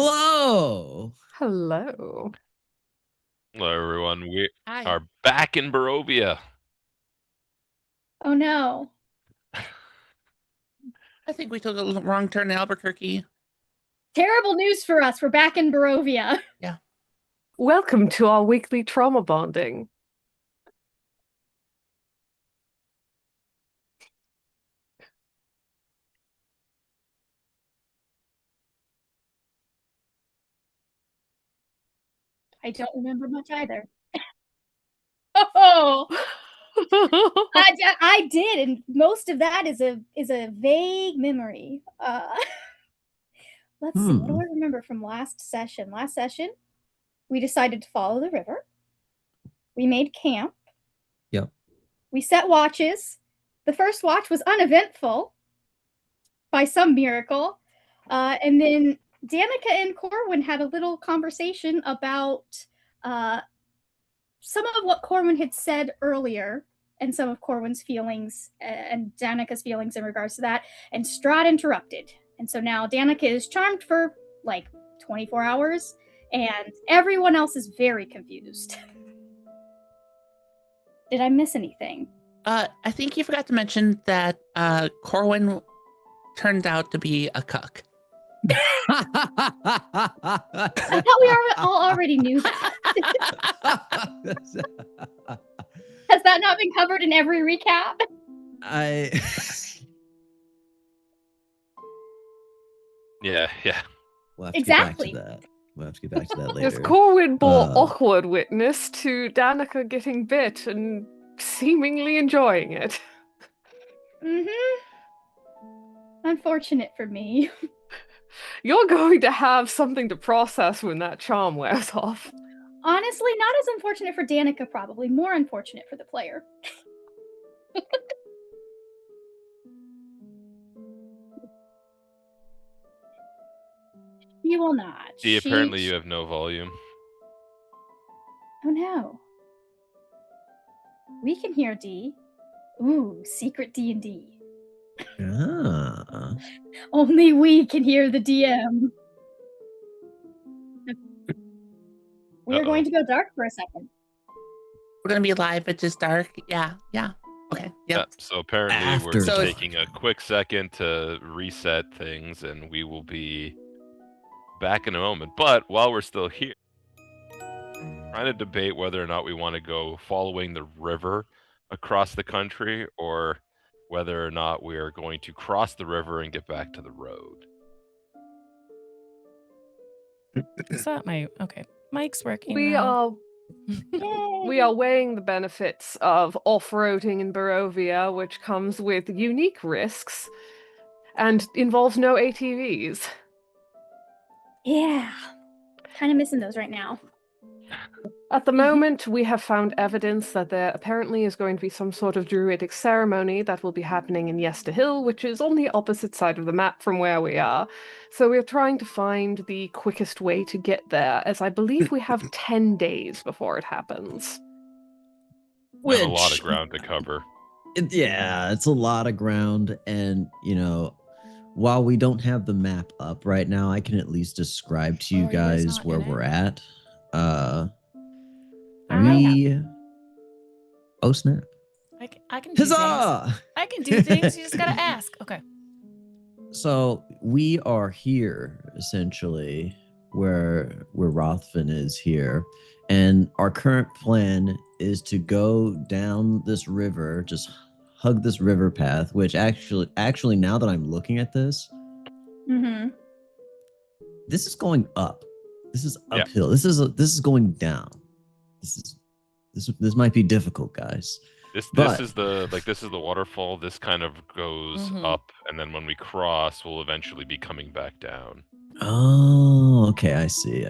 Hello. Hello. Hello, everyone. We Hi. are back in Barovia. Oh no. I think we took a wrong turn in Albuquerque. Terrible news for us. We're back in Barovia. Yeah. Welcome to our weekly trauma bonding. I don't remember much either. Oh, I did, and most of that is a vague memory. Let's see. What do I remember from last session? Last session, we decided to follow the river. We made camp. Yep. We set watches. The first watch was uneventful by some miracle. And then Danica and Corwin had a little conversation about some of what Corwin had said earlier and some of Corwin's feelings and Danica's feelings in regards to that. And Strahd interrupted. And so now Danica is charmed for like 24 hours and everyone else is very confused. Did I miss anything? I think you forgot to mention that Corwin turned out to be a cuck. I thought we all already knew that. Has that not been covered in every recap? Yeah. We'll have to Exactly. get back to that. We'll have to get back to that later. As Corwin bore awkward witness to Danica getting bit and seemingly enjoying it. Unfortunate for me. You're going to have something to process when that charm wears off. Honestly, not as unfortunate for Danica, probably. More unfortunate for the player. You will not. D, apparently you have no volume. Oh no. We can hear D. Ooh, secret D&D. Ah. Only we can hear the DM. We're going to go dark for a second. We're gonna be live, but just dark. Yeah. Okay. Yep. So apparently After we're dark. taking a quick second to reset things, and we will be back in a moment. But while we're still here, trying to debate whether or not we want to go following the river across the country, or whether or not we are going to cross the river and get back to the road. Is that okay? Mike's working. We now. are weighing the benefits of off-roading in Barovia, which comes with unique risks and involves no ATVs. Yeah. Kind of missing those right now. At the moment, we have found evidence that there apparently is going to be some sort of druidic ceremony that will be happening in Yester Hill, which is on the opposite side of the map from where we are. So we're trying to find the quickest way to get there, as I believe we have 10 days before it happens. Which, a lot of ground to cover. It's a lot of ground, and while we don't have the map up right now, I can at least describe to you guys where we're at. Oh snap! I can do Huzzah! things. I can do things. You just gotta ask. Okay. So we are here essentially where Rothfin is here, and our current plan is to go down this river, just hug this river path. Which actually, now that I'm looking at this, this is going up. This is uphill. This is going down. This might be difficult, guys. This is the waterfall. This kind of goes up, and then when we cross, we'll eventually be coming back down. Oh, okay. I see.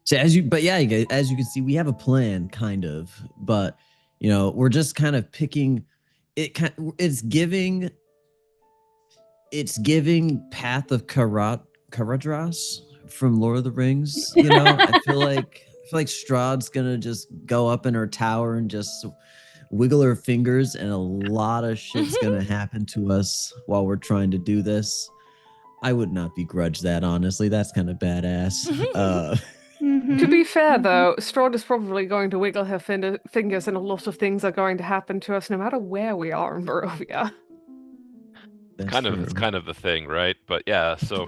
So as you can see, we have a plan, kind of, but we're just kind of picking it. It's giving Path of Caradhras from Lord of the Rings. I feel like Strahd's gonna just go up in her tower and just wiggle her fingers, and a lot of shit's gonna happen to us while we're trying to do this. I would not begrudge that, honestly. That's kind of badass. To be fair, though, Strahd is probably going to wiggle her fingers, and a lot of things are going to happen to us no matter where we are in Barovia. That's It's true. kind of the thing, right? But yeah, so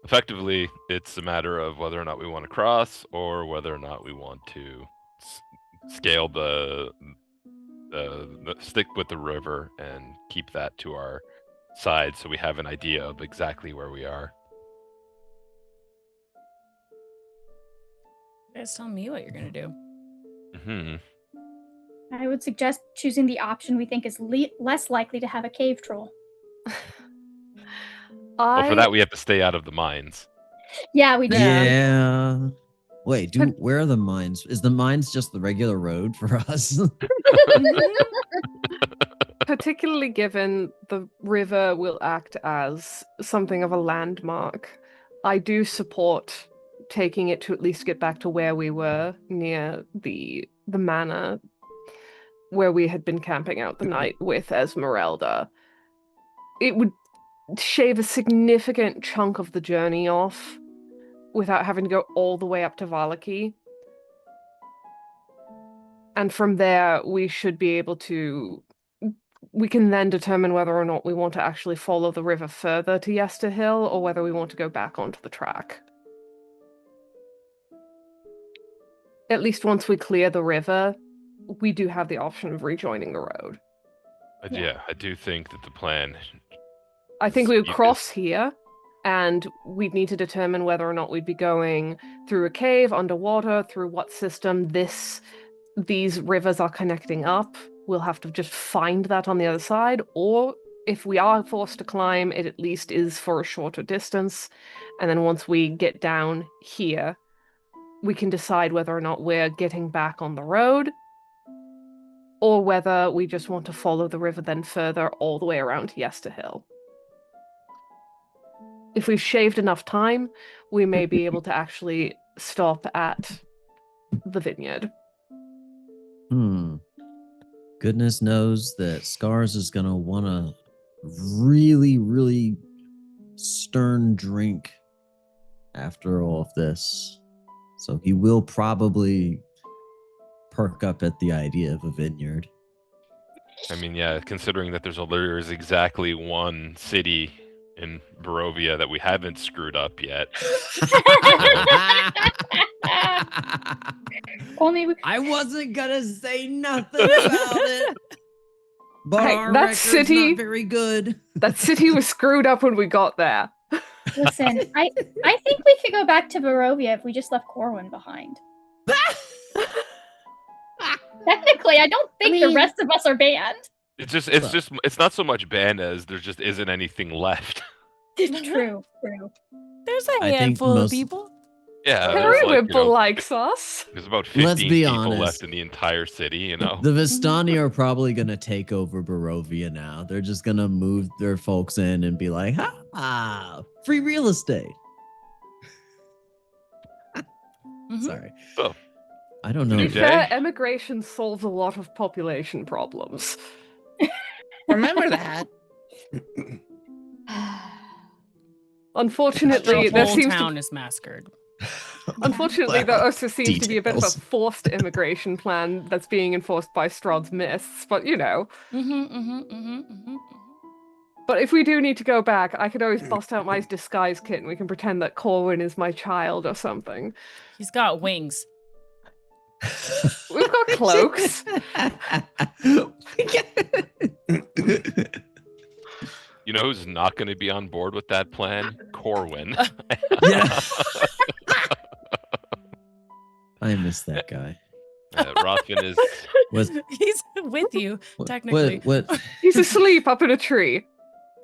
effectively, it's a matter of whether or not we want to cross, or whether or not we want to scale the stick with the river and keep that to our side, so we have an idea of exactly where we are. You guys tell me what you're gonna do. Hmm. I would suggest choosing the option we think is less likely to have a cave troll. Well, for that we have to stay out of the mines. Yeah, we do. Yeah. Wait, where are the mines? Is the mines just the regular road for us? Particularly given the river will act as something of a landmark, I do support taking it to at least get back to where we were near the manor where we had been camping out the night with Esmeralda. It would shave a significant chunk of the journey off without having to go all the way up to Valaki. And from there, we should be able to... We can then determine whether or not we want to actually follow the river further to Yester Hill, or whether we want to go back onto the track. At least once we clear the river, we do have the option of rejoining the road. Yeah, I do think that the plan... I think we would keep cross here, and we'd need to determine whether or not we'd be going through a cave, underwater, through what system these rivers are connecting up. We'll have to just find that on the other side, or if we are forced to climb, it at least is for a shorter distance, and then once we get down here, we can decide whether or not we're getting back on the road, or whether we just want to follow the river then further all the way around to Yester Hill. If we've shaved enough time, we may be able to actually stop at the vineyard. Goodness knows that Scars is gonna want a really, really stern drink after all of this. So he will probably perk up at the idea of a vineyard. I mean, yeah, considering that there is exactly one city in Barovia that we haven't screwed up yet. Only I wasn't gonna say nothing about it, but Hey, our that record's city- not very good. That city was screwed up when we got there. listen. I think we could go back to Barovia if we just left Corwin behind. Technically, I don't think the rest of us are banned. It's not so much banned as there just isn't anything left. True. There's a I think handful of most- people. Yeah, Harry there's Whipple likes us. there's about Let's 15 be people honest. left in the entire city, you know. The Vistani are probably gonna take over Barovia now. They're just gonna move their folks in and be like, free real estate. Mhm. Sorry. So, I don't To know. be New fair, day. emigration solves a lot of population problems. Remember that. Unfortunately, The there whole seems town to... is massacred. Unfortunately, there also seems to be a bit of a Details. forced immigration plan that's being enforced by Strahd's mists, but you know. But if we do need to go back, I could always bust out my disguise kit and we can pretend that Corwin is my child or something. He's got wings. We've got cloaks. You know who's not going to be on board with that plan? Corwin. Yeah. I miss that guy. Rothman is... Was He's with you, technically. what? He's asleep up in a tree.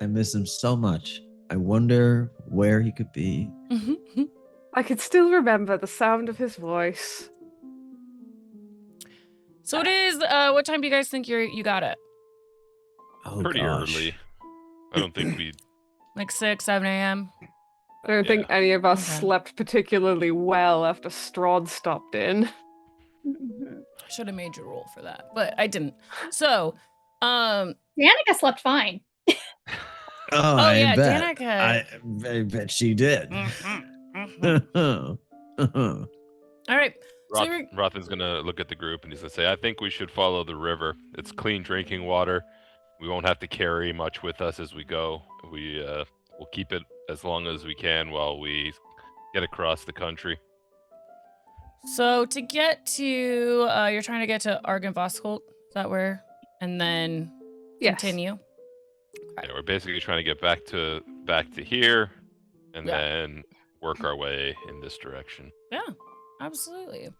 I miss him so much. I wonder where he could be. I could still remember the sound of his voice. So it is. What time do you guys think you got it? Oh, pretty gosh. early. I don't think we... Like 6, 7 a.m. I don't think any of us Okay. slept particularly well after Strahd stopped in. I should have made you roll for that, but I didn't. So, Danica slept fine. Oh, Oh, I yeah, bet. Danica. I bet she did. Mhm. All right. So we're Rothen's gonna look at the group and he's gonna say, "I think we should follow the river. It's clean drinking water. We won't have to carry much with us as we go. We'll keep it as long as we can while we get across the country." So to get to, you're trying to get to Argenvoskholt, is that where? And then Yes. continue. Yeah, we're basically trying to get back to here, and Yeah. then work our way in this direction. Yeah, absolutely.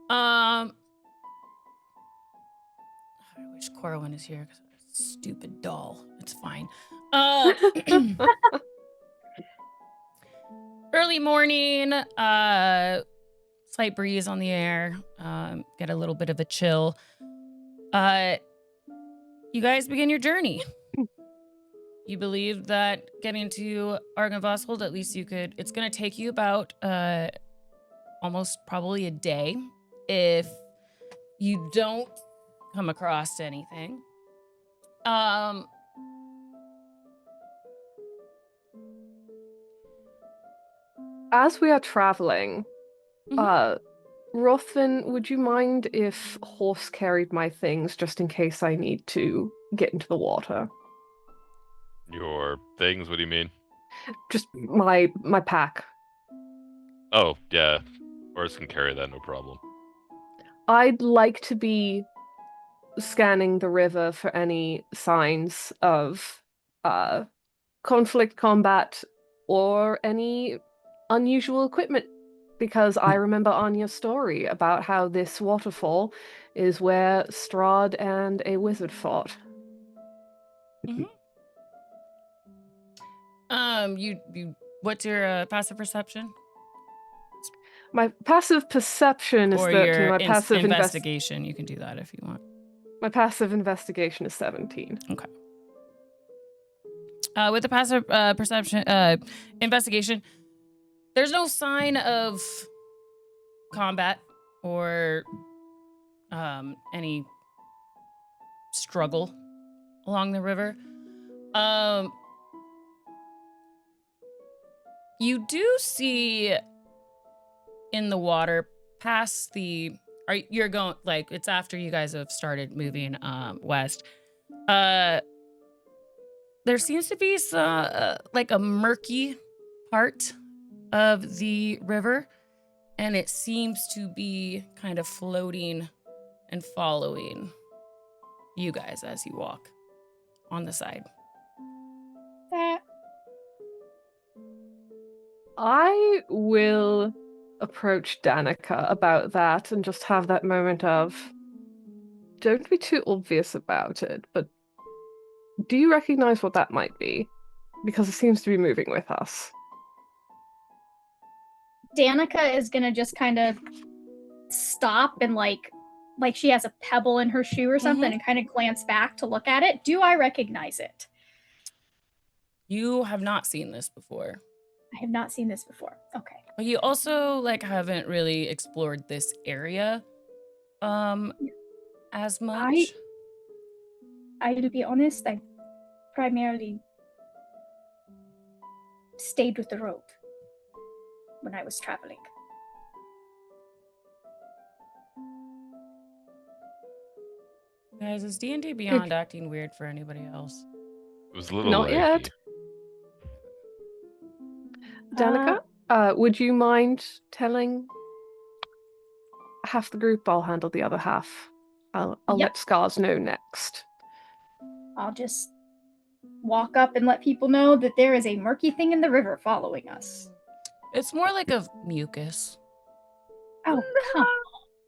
I wish Corwin is here because stupid doll. It's fine. Early morning, slight breeze on the air, get a little bit of a chill. You guys begin your journey. You believe that getting to Argenvoskholt, at least it's going to take you about almost probably a day if you don't come across anything. As we are traveling, Rothvin, would you mind if Horse carried my things just in case I need to get into the water? Your things? What do you mean? Just my pack. Oh, yeah. Horse can carry that, no problem. I'd like to be scanning the river for any signs of conflict, combat, or any unusual equipment. Because I remember Anya's story about how this waterfall is where Strahd and a wizard fought. What's your passive perception? My passive perception is Or 13. your My passive investigation. You can do that if you want. My passive investigation is 17. Okay. With the passive perception investigation, there's no sign of combat or any struggle along the river. You do see in the water past you're going, like, it's after you guys have started moving west. There seems to be like a murky part of the river, and it seems to be kind of floating and following you guys as you walk on the side. I will approach Danica about that and just have that moment of, don't be too obvious about it, but do you recognize what that might be? Because it seems to be moving with us. Danica is gonna just kind of stop and like she has a pebble in her shoe or something and kind of glance back to look at it. Do I recognize it? You have not seen this before. I have not seen this before. Okay. But you also haven't really explored this area as much. I'll be honest, I primarily stayed with the road when I was traveling. Guys, is D&D Beyond acting weird for anybody else? It was a little Not laggy. yet. Danica, would you mind telling half the group? I'll handle the other half. I'll let Scars know next. I'll just walk up and let people know that there is a murky thing in the river following us. It's more like a mucus. Oh, come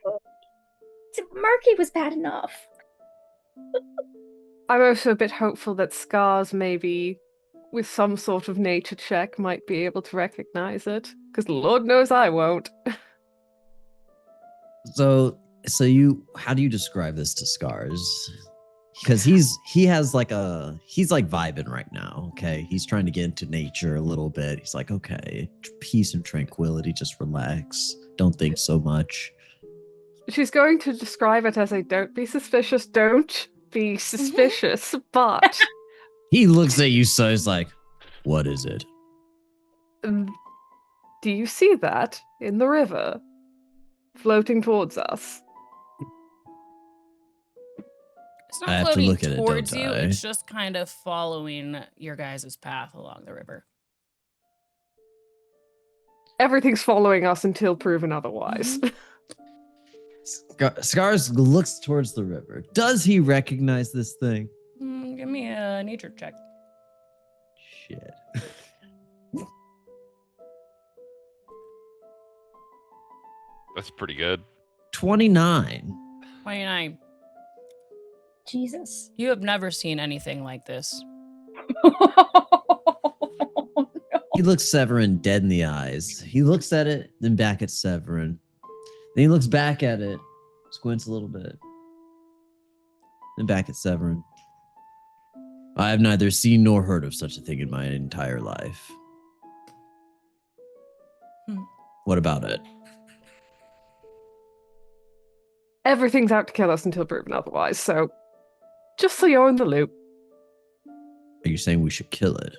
on. Murky was bad enough. I'm also a bit hopeful that Scars maybe, with some sort of nature check, might be able to recognize it. Because Lord knows I won't. So how do you describe this to Scars? Because he's vibing right now. Okay, he's trying to get into nature a little bit. He's like, okay, peace and tranquility, just relax, don't think so much. She's going to describe it as a don't be suspicious, but He looks at you, so he's like, "What is it?" Do you see that in the river, floating towards us? It's I not have to floating look at it, towards don't you. I? It's just kind of following your guys' path along the river. Everything's following us until proven otherwise. Scars looks towards the river. Does he recognize this thing? Give me a nature check. Shit. That's pretty good. 29. 29. Jesus. You have never seen anything like this. He looks Severin dead in the eyes. He looks at it, then back at Severin. Then he looks back at it, squints a little bit, then back at Severin. I have neither seen nor heard of such a thing in my entire life. What about it? Everything's out to kill us until proven otherwise, so just so you're in the loop. Are you saying we should kill it?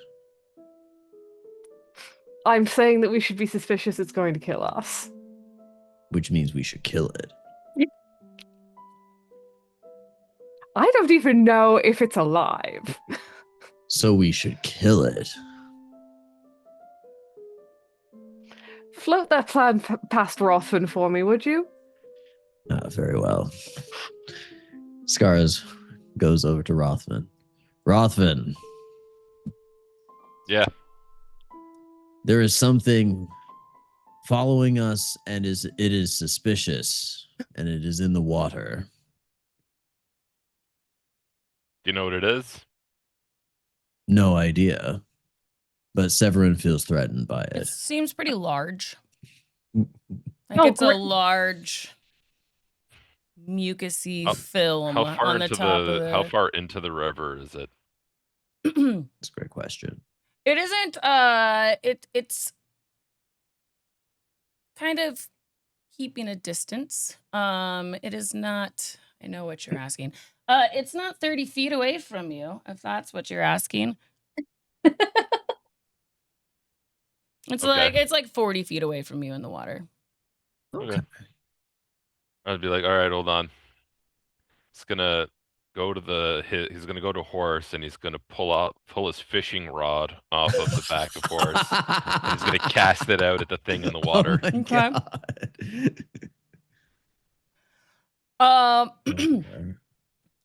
I'm saying that we should be suspicious it's going to kill us. Which means we should kill it. I don't even know if it's alive. So we should kill it. Float that plan past Rothman for me, would you? Very well. Scars goes over to Rothman. Rothman. Yeah. There is something following us, and it is suspicious, and it is in the water. Do you know what it is? No idea. But Severin feels threatened by It it. seems pretty large. Mm. Like Oh, it's a great. large mucusy How- film How far on the into top the of how far into the river is it? That's a great question. It isn't it's kind of keeping a distance. It is not, I know what you're asking. It's not 30 feet away from you, if that's what you're asking. Okay. It's like 40 feet away from you in the water. Okay. I'd be like, all right, hold on. He's gonna go to he's gonna go to Horse, and he's gonna pull his fishing rod off of the back of Horse, and he's gonna cast it out at the thing in the water. Oh my Okay. God.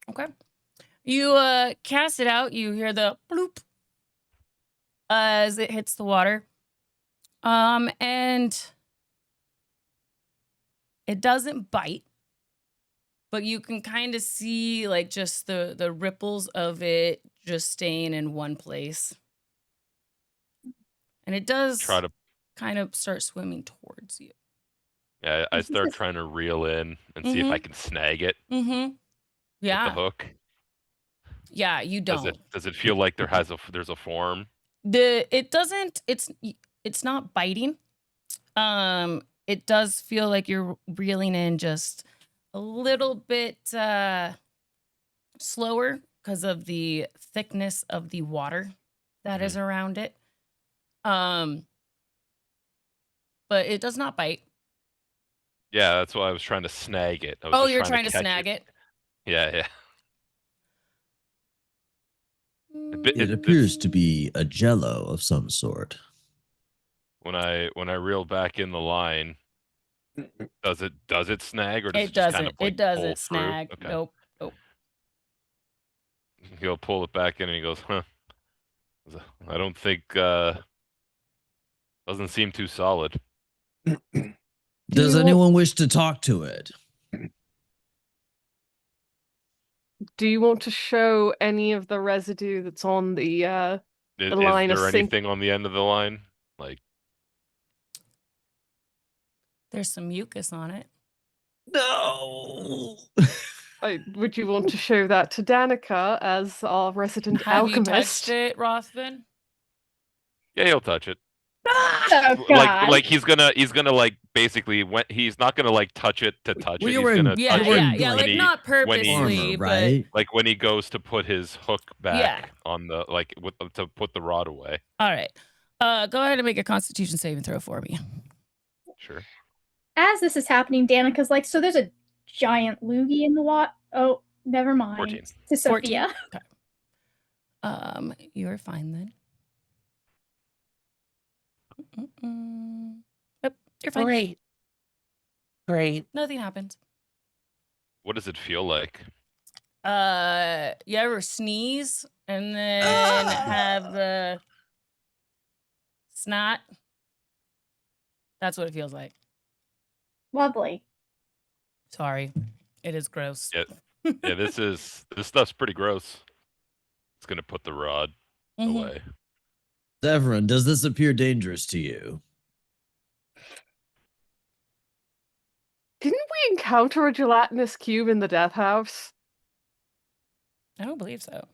Okay. You cast it out, you hear the bloop as it hits the water. And it doesn't bite, but you can kind of see like just the ripples of it just staying in one place. And it does Try to kind of start swimming towards you. Yeah, I start trying to reel in and see if I can snag it Mm-hmm. with the Yeah. hook. Yeah, you don't. Does it feel like there's a form? It doesn't, it's not biting. It does feel like you're reeling in just a little bit slower because of the thickness of the water that is around it. But it does not bite. Yeah, that's why I was trying to snag it. I was Oh, just you're trying to catch snag it? Yeah, yeah. It appears to be a jello of some sort. When I reel back in the line, does it snag, or does It it just kind doesn't. of like It pull doesn't through? snag. Okay. Nope. Nope. He'll pull it back in and he goes, huh. I don't think doesn't seem too solid. Does anyone wish to talk to it? Do you want to show any of the residue that's on the line Is of there sink? anything on the end of the line? Like, There's some mucus on it. No. Would you want to show that to Danica as our resident Have you alchemist? touched it, Rothman? yeah, he'll touch it. Oh, God. Like he's gonna like basically when he's not gonna like touch it to touch Well, it. you're He's wearing- gonna Yeah, touch You're it yeah, wearing, yeah. like, Like he- not when he- purposely, armor, but right? like when he goes to put his hook back Yeah. on the to put the rod away. all right. Go ahead and make a Constitution saving throw for me. Sure. As this is happening, Danica's like, so there's a giant loogie in the water. Oh, never mind. 14. To 14? Sophia. Okay. You're fine then. Yep, you're fine. Great. Great. Nothing happens. What does it feel like? You ever sneeze and then have the snot? That's what it feels like. Lovely. Sorry. It is gross. Yeah. Yeah, this stuff's pretty gross. It's gonna put the rod Mhm. away. Severin, does this appear dangerous to you? Didn't we encounter a gelatinous cube in the death house? I don't believe so.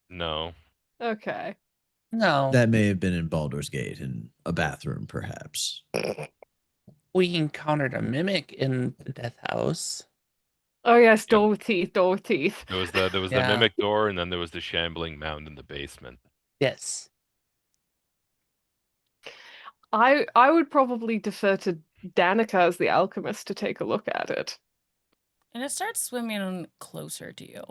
No. Okay. No, That may have been in Baldur's Gate in a bathroom, perhaps. we encountered a mimic in the death house. Oh yes, Yep. door with teeth, door with teeth. There was the Yeah. mimic door, and then there was the shambling mound in the basement. Yes. I would probably defer to Danica as the alchemist to take a look at it. And it starts swimming on closer to you.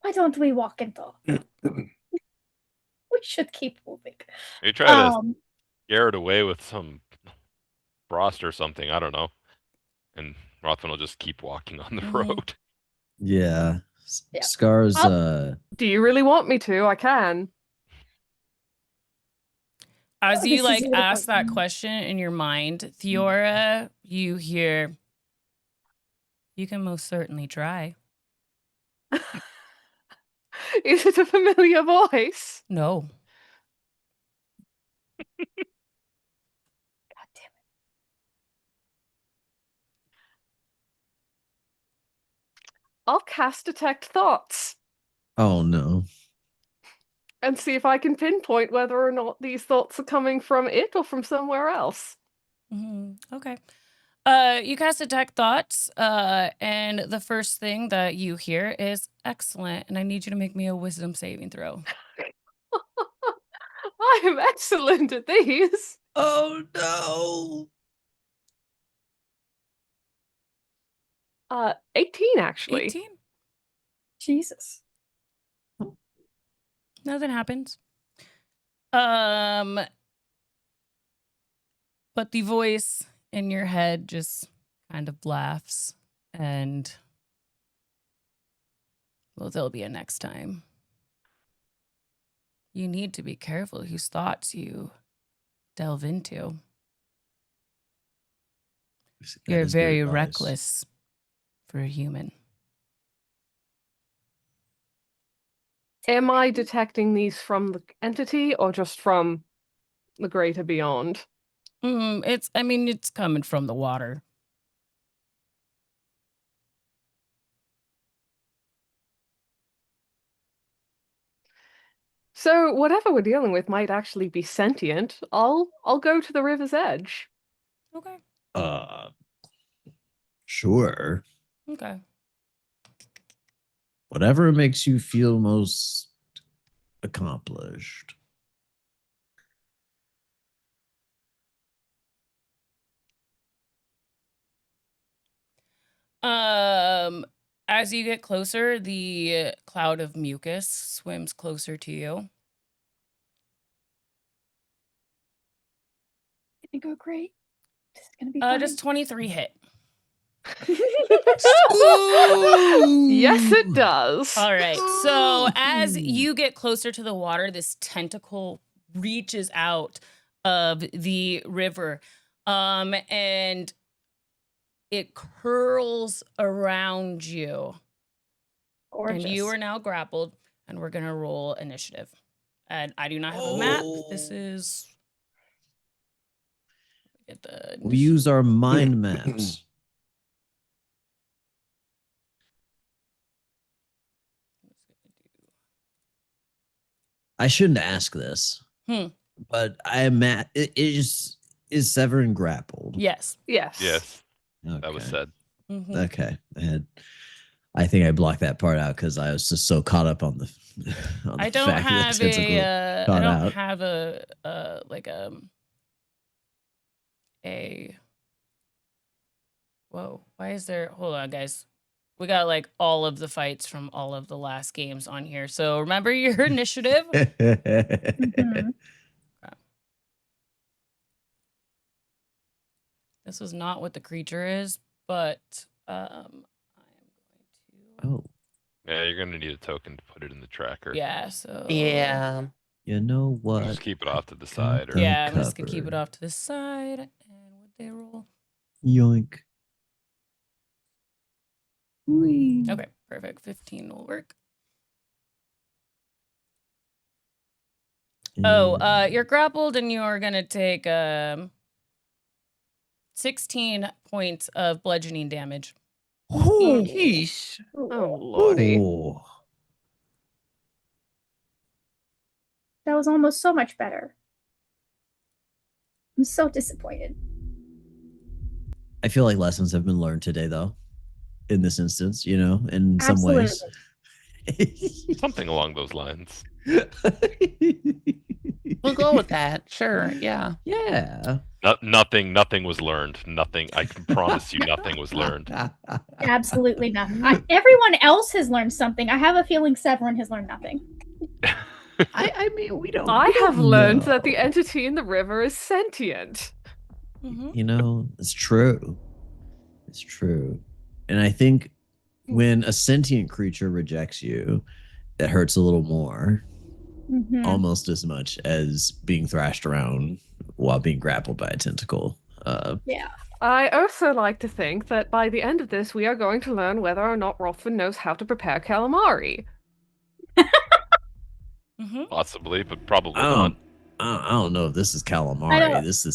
Why don't we walk and talk? We should keep moving. You try to Um, scare it away with some frost or something. I don't know. And Rothman will just keep walking on the Mhm. road. Yeah. Yeah. Scar's Do you really want me to? I can. As Oh, you this like is ask that beautiful. question in your mind, Theora, you hear, you can most certainly try. Is it a familiar voice? No. God damn it. I'll cast Detect Thoughts oh no. and see if I can pinpoint whether or not these thoughts are coming from it or from somewhere else. Okay. You cast Detect Thoughts, and the first thing that you hear is excellent, and I need you to make me a wisdom saving throw. I am excellent at these. Oh no. 18 actually. 18? Jesus. Nothing happens. But the voice in your head just kind of laughs, and well, there'll be a next time. You need to be careful whose thoughts you delve into. That You're is good very advice. reckless for a human. Am I detecting these from the entity or just from the greater beyond? It's coming from the water. So whatever we're dealing with might actually be sentient. I'll go to the river's edge. Okay. Sure. Okay. Whatever makes you feel most accomplished. As you get closer, the cloud of mucus swims closer to you. Gonna go great. This is gonna be fun. Does 23 hit? Yes, it does. All right. So as you get closer to the water, this tentacle reaches out of the river, and it curls around you. Gorgeous. And you are now grappled, and we're gonna roll initiative. And I do not have a map. This is get the We use our mind maps. I shouldn't ask this. Hmm. But I am at it is Severin grappled. Yes. Yes. Yes, Okay. that was said. Mhm. Okay. I think I blocked that part out because I was just so caught up on the on the I don't fact that have tentacle I got don't out. have a like a whoa. Why is there hold on guys. We got like all of the fights from all of the last games on here. So remember your initiative. Mhm. This is not what the creature is, but I am going to Oh, Yeah, you're gonna need a token to put it in the tracker. yeah, so Yeah. you know what? Just keep it off to the Got side, or that yeah, I'm just gonna keep it covered. off to the side. And would they roll? Yoink. Whee. Okay, perfect. 15 will work. Oh, And- you're grappled and you're gonna take 16 points of bludgeoning damage. Oh. Yeesh. Oh lordy. Oh. That was almost so much better. I'm so disappointed. I feel like lessons have been learned today, though. In this instance, in some ways. something along those lines. We'll go with that. Sure. Yeah. Yeah. Nothing was learned. Nothing. I can promise you, nothing was learned. Absolutely nothing. Everyone else has learned something. I have a feeling Severin has learned nothing. I mean, we don't. I we don't have learned that the know. entity in the river is sentient. It's true. It's true. And I think when a sentient creature rejects you, it hurts a little more, Mhm. almost as much as being thrashed around while being grappled by a tentacle. Yeah. I also like to think that by the end of this, we are going to learn whether or not Rothman knows how to prepare calamari. Possibly, but probably I not. don't, I don't know if this is I calamari. don't- This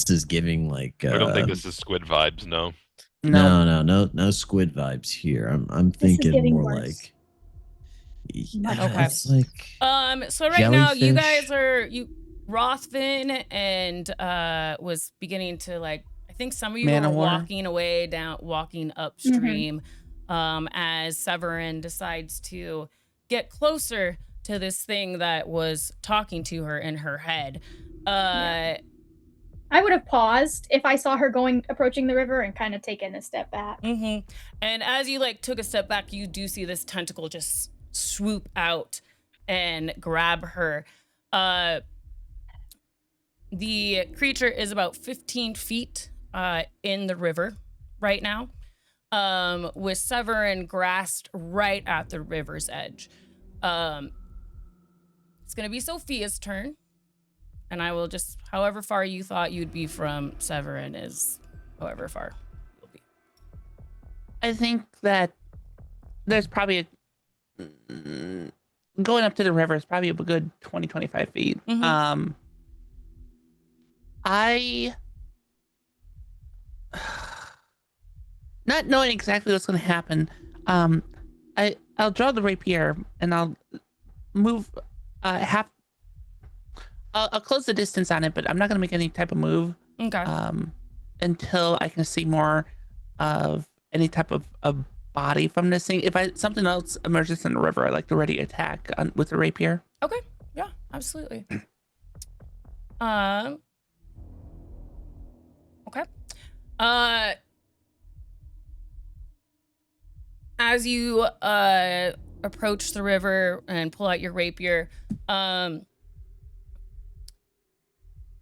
is giving like. I don't think this is squid vibes. No. No squid vibes here. I'm This is thinking getting more worse. like. Much Okay. It's like. So right now you jellyfish. guys are Rothvin and was beginning to like I think some of you Man were of War. walking upstream as Severin decides to get closer to this thing that was talking to her in her head. I would have paused if I saw her approaching the river and kind of taken a step back. And as you like took a step back, you do see this tentacle just swoop out and grab her. The creature is about 15 feet in the river right now, with Severin grasped right at the river's edge. It's gonna be Sophia's turn, and I will just however far you thought you'd be from Severin is however far you'll be. I think that there's probably going up to the river is probably a good 20, 25 feet. I not knowing exactly what's going to happen. I'll draw the rapier and I'll move I'll close the distance on it, but I'm not going to make any type of move. Okay. Until I can see more of any type of body from this thing. If something else emerges in the river, I like to ready attack with the rapier. Okay. Yeah, absolutely. Okay. As you approach the river and pull out your rapier,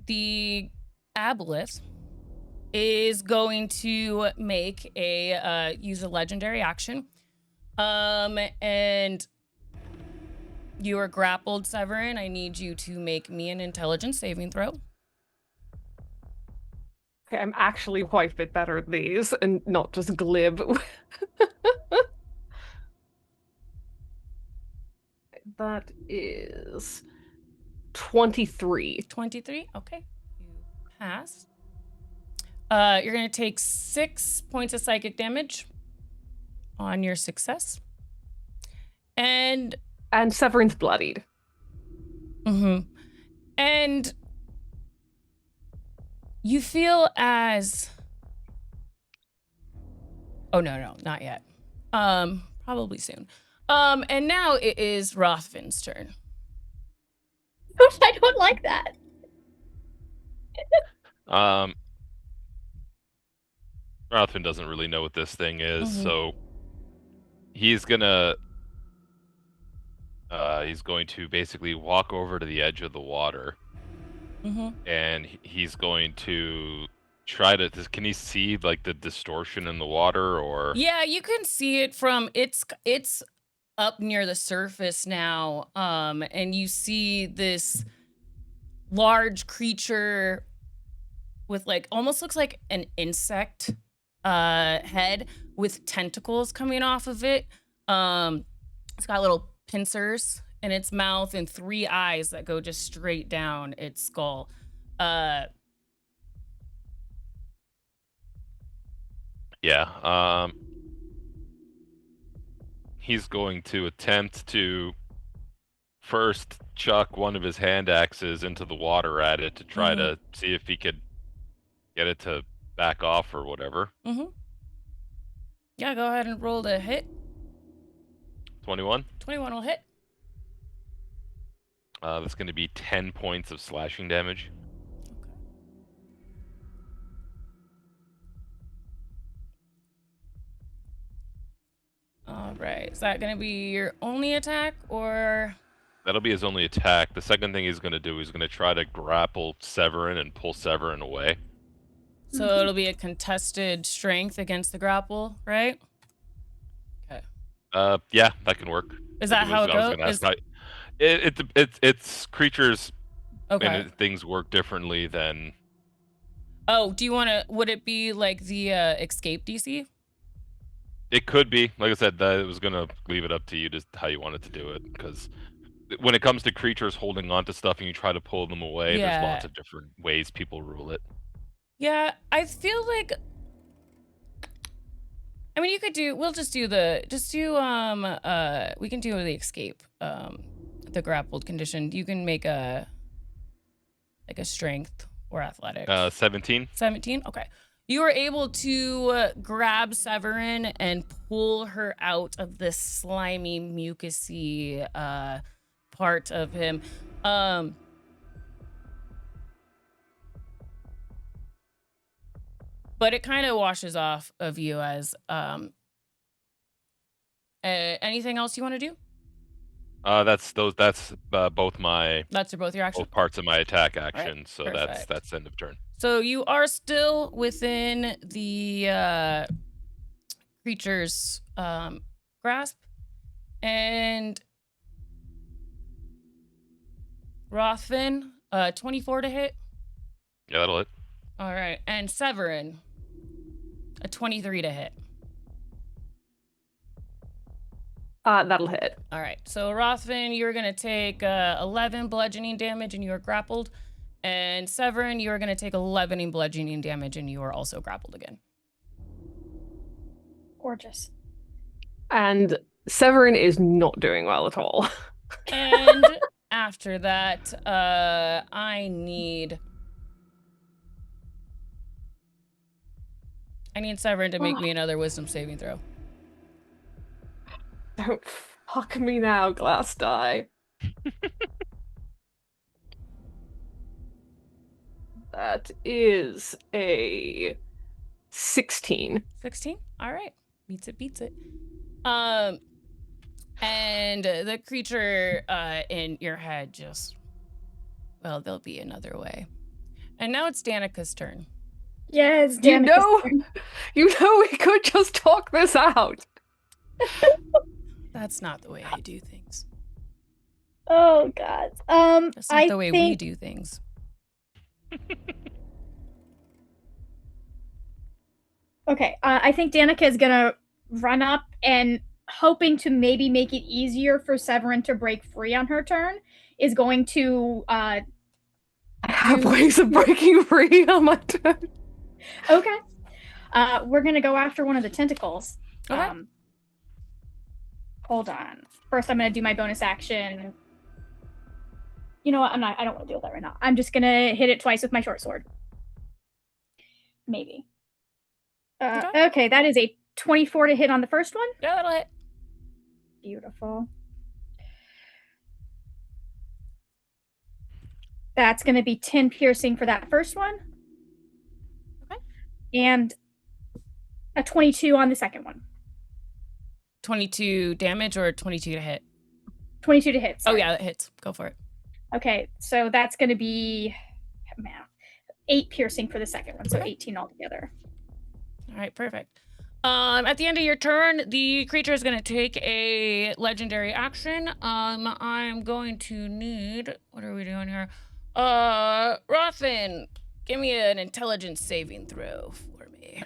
the aboleth is going to make use a legendary action. And you are grappled, Severin. I need you to make me an intelligence saving throw. Okay, I'm actually quite a bit better at these and not just glib. That is 23. 23. Okay. You pass. You're going to take 6 points of psychic damage on your success. And Severin's bloodied. And you feel as... Oh, no, not yet. Probably soon. And now it is Rothvin's turn. I don't like that. Rothman doesn't really know what this thing is, Mhm. so he's going to basically walk over to the edge of the water, and he's going to try to. Can he see like the distortion in the water, or? Yeah, you can see it from it's up near the surface now, and you see this large creature with like almost looks like an insect head with tentacles coming off of it. It's got little pincers in its mouth and 3 eyes that go just straight down its skull. Yeah. He's going to attempt to first chuck one of his hand axes into the water at it to try to see if he could get it to back off or whatever. Yeah, go ahead and roll the hit. 21. 21 will hit. That's going to be 10 points of slashing damage. All right. Is that going to be your only attack, or? That'll be his only attack. The second thing he's going to do is going to try to grapple Severin and pull Severin away. So it'll be a contested strength against the grapple, right? Okay. Yeah, that can work. Is that how it goes? It's creatures Okay. and things work differently than. Oh, do you want to? Would it be like the escape DC? It could be. Like I said, I was gonna leave it up to you just how you wanted to do it, because when it comes to creatures holding on to stuff and you try to pull them away, Yeah. there's lots of different ways people rule it. Yeah, I feel like. I mean, you could do. We'll just do the. We can do the escape. The grappled condition. You can make a strength or athletics. 17. 17. Okay. You are able to grab Severin and pull her out of this slimy, mucusy part of him. But it kind of washes off of you as anything else you want to do? That's both my. That's both your actions. Both parts of my attack action. Right. So Perfect. that's end of turn. So you are still within the creature's grasp, and Rothvin, 24 to hit. Yeah, that'll hit. All right, and Severin, a 23 to hit. That'll hit. All right, so Rothvin, you're gonna take 11 bludgeoning damage, and you are grappled. And Severin, you are gonna take 11 in bludgeoning damage, and you are also grappled again. Gorgeous. And Severin is not doing well at all. And after that, I need Severin to make me another wisdom saving throw. Don't fuck me now, glass die. That is a 16. 16? All right. Beats it. And the creature in your head just, well, there'll be another way. And now it's Danica's turn. Yes, You know we could just talk this out. That's not the way I do things. Oh God. That's not the way we do things. Okay, I think Danica is gonna run up and, hoping to maybe make it easier for Severin to break free on her turn, is going to I have ways of breaking free on my turn. Okay. We're gonna go after one of the tentacles. Okay. Hold on. First, I'm gonna do my bonus action. You know what? I don't want to deal with that right now. I'm just gonna hit it twice with my short sword. Maybe. Okay, that is a 24 to hit on the first one. Yeah, that'll hit. Beautiful. That's going to be 10 piercing for that first one. Okay. And a 22 on the second one. 22 damage or 22 to hit? 22 to hit. Sorry. Oh, yeah, that hits. Go for it. Okay, so that's going to be 8 piercing for the second one, so Okay. 18 altogether. All right, perfect. At the end of your turn, the creature is going to take a legendary action. I'm going to need, what are we doing here? Rothin, give me an intelligence saving throw for me.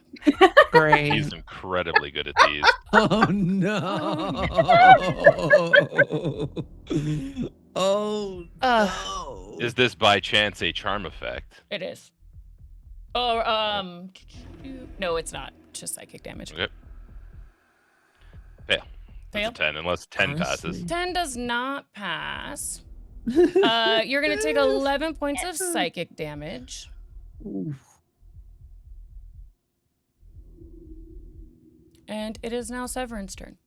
Great. He's incredibly good at these. Oh no! Oh no! Is this by chance a charm effect? It is. Oh, no, it's not. It's just psychic damage. Okay. Fail. Fail? It's a 10, unless 10 passes. Honestly. 10 does not pass. You're going to take 11 points of psychic damage. Oof. And it is now Severin's turn.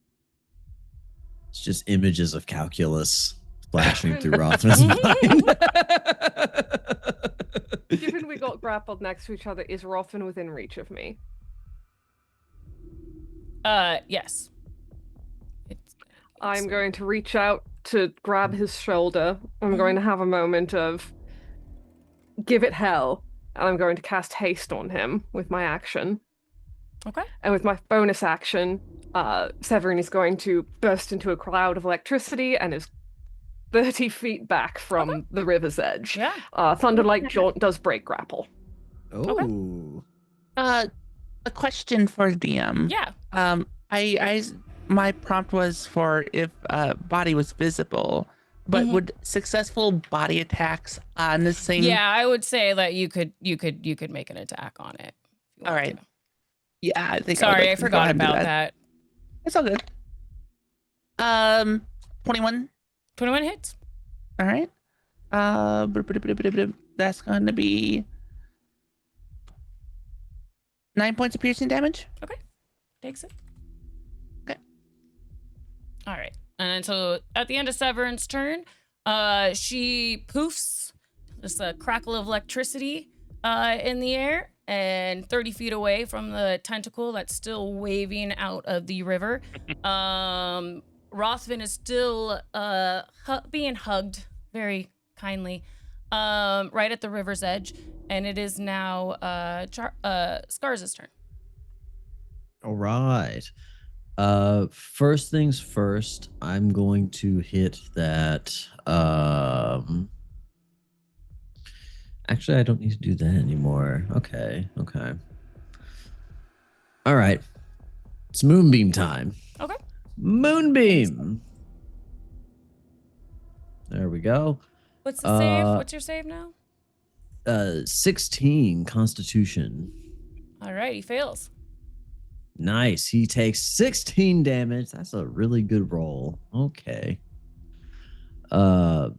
It's just images of calculus flashing through Rothman's mind. Given we got grappled next to each other, is Rothman within reach of me? Yes. I'm going to reach out to grab his shoulder. I'm going to have a moment of give it hell, and I'm going to cast haste on him with my action. Okay. And with my bonus action, Severin is going to burst into a cloud of electricity and is 30 feet back from the river's edge. Yeah. Thunderlight Jaunt does break grapple. Oh. A question for DM. Yeah. My prompt was for if body was visible, but would successful body attacks on this thing? Yeah, I would say that you could make an attack on it. If you All want right. to. Yeah, I think. Sorry, I go forgot ahead and do about that. It's all good. 21. 21 hits. All right. That's going to be 9 points of piercing damage. Takes it. Okay. All right. And so at the end of Severin's turn, she poofs. There's a crackle of electricity in the air, and 30 feet away from the tentacle that's still waving out of the river. Rothvin is still being hugged very kindly right at the river's edge, and it is now Scar's turn. All right. First things first, I'm going to hit that. Actually, I don't need to do that anymore. Okay. All right. It's Moonbeam time. Okay. Moonbeam. There we go. What's the save? What's your save now? 16 Constitution. All right, he fails. Nice. He takes 16 damage. That's a really good roll. Okay. And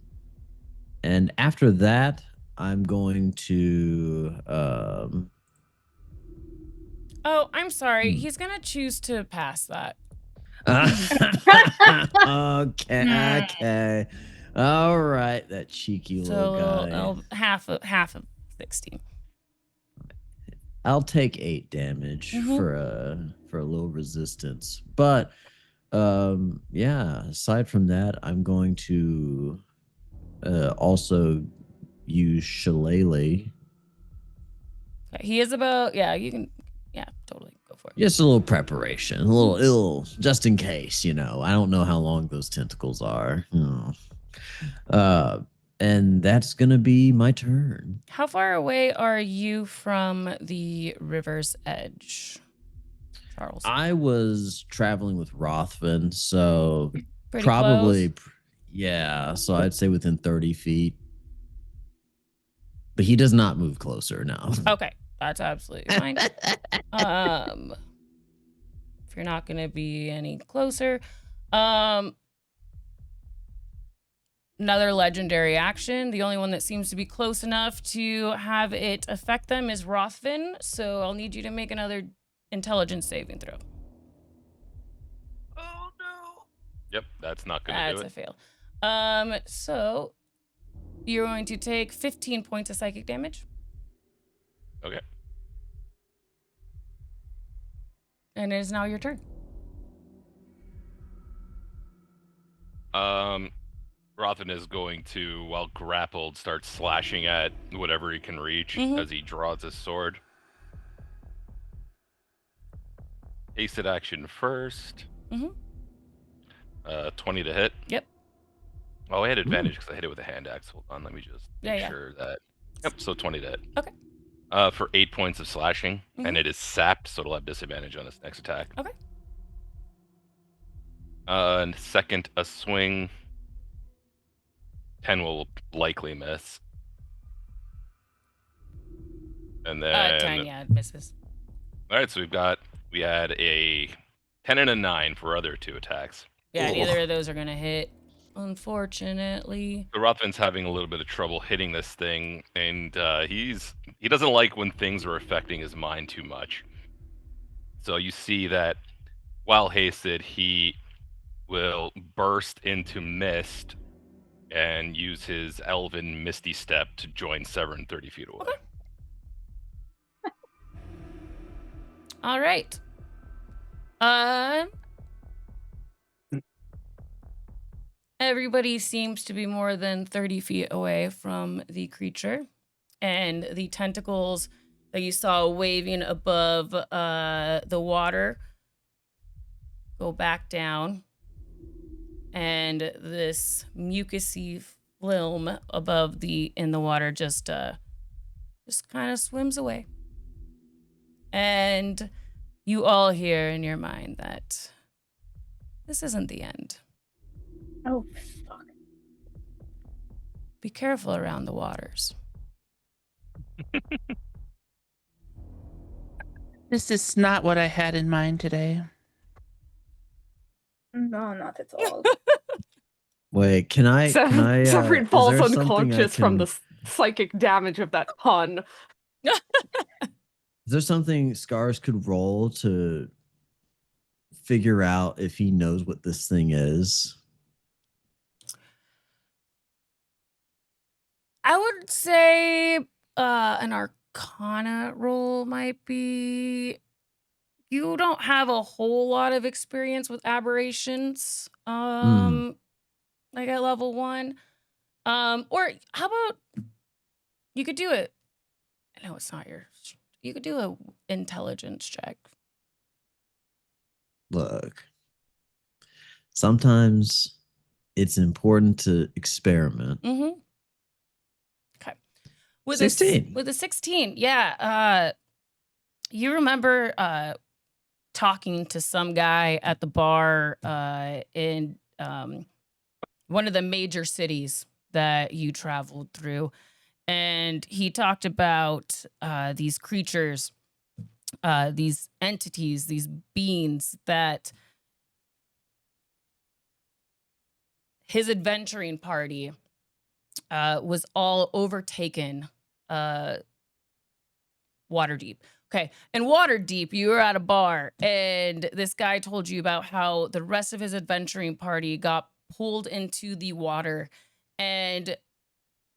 after that, I'm going to Oh, I'm sorry. He's gonna choose to pass that. okay. All right, that cheeky little guy. Half of 16. I'll take 8 damage for a little resistance. But yeah, aside from that, I'm going to also use Shillelagh. He is about totally go for it. Just a little preparation, a little just in case, I don't know how long those tentacles are. And that's gonna be my turn. How far away are you from the river's edge, Charles? I was traveling with Rothman, so Pretty probably, close? yeah. So I'd say within 30 feet. But he does not move closer now. Okay, that's absolutely fine. If you're not gonna be any closer, another legendary action. The only one that seems to be close enough to have it affect them is Rothvin. So I'll need you to make another intelligence saving throw. Oh no. Yep, that's not gonna That's do a it. fail. So you're going to take 15 points of psychic damage. Okay. And it is now your turn. Rothan is going to, while grappled, start slashing at whatever he can reach as he draws his sword. Hasted action first. 20 to hit. Yep. Oh, I had advantage because I hit it with a hand axe. Hold on, let me just make Yeah. sure that. Yep, so 20 to hit. Okay. For 8 points of slashing, and it is sapped, so it'll have disadvantage on its next attack. Okay. And second, a swing. 10 will likely miss. And then 10, yeah, it misses. All right, so we had a 10 and a 9 for other 2 attacks. Yeah, neither of those are gonna hit, unfortunately. So Rothvin's having a little bit of trouble hitting this thing, and he doesn't like when things are affecting his mind too much. So you see that while hasted, he will burst into mist and use his elven misty step to join Severn 30 feet away. Okay. All right. Everybody seems to be more than 30 feet away from the creature, and the tentacles that you saw waving above the water go back down, and this mucousy film above in the water just kind of swims away. And you all hear in your mind that this isn't the end. Oh, fuck. Be careful around the waters. This is not what I had in mind today. No, not at all. Wait, can I? Severin is falls there something I unconscious from can- the psychic damage of that pun. Is there something Scars could roll to figure out if he knows what this thing is? I would say an Arcana roll might be. You don't have a whole lot of experience with aberrations, like at level 1. Or how about you could do it? No, it's not yours. You could do a intelligence check. Look, sometimes it's important to experiment. Mm-hmm. Okay. With 16. With a 16, yeah. You remember talking to some guy at the bar in one of the major cities that you traveled through, and he talked about these creatures, these entities, these beings that his adventuring party was all overtaken Waterdeep. Okay. And Waterdeep, you were at a bar, and this guy told you about how the rest of his adventuring party got pulled into the water. And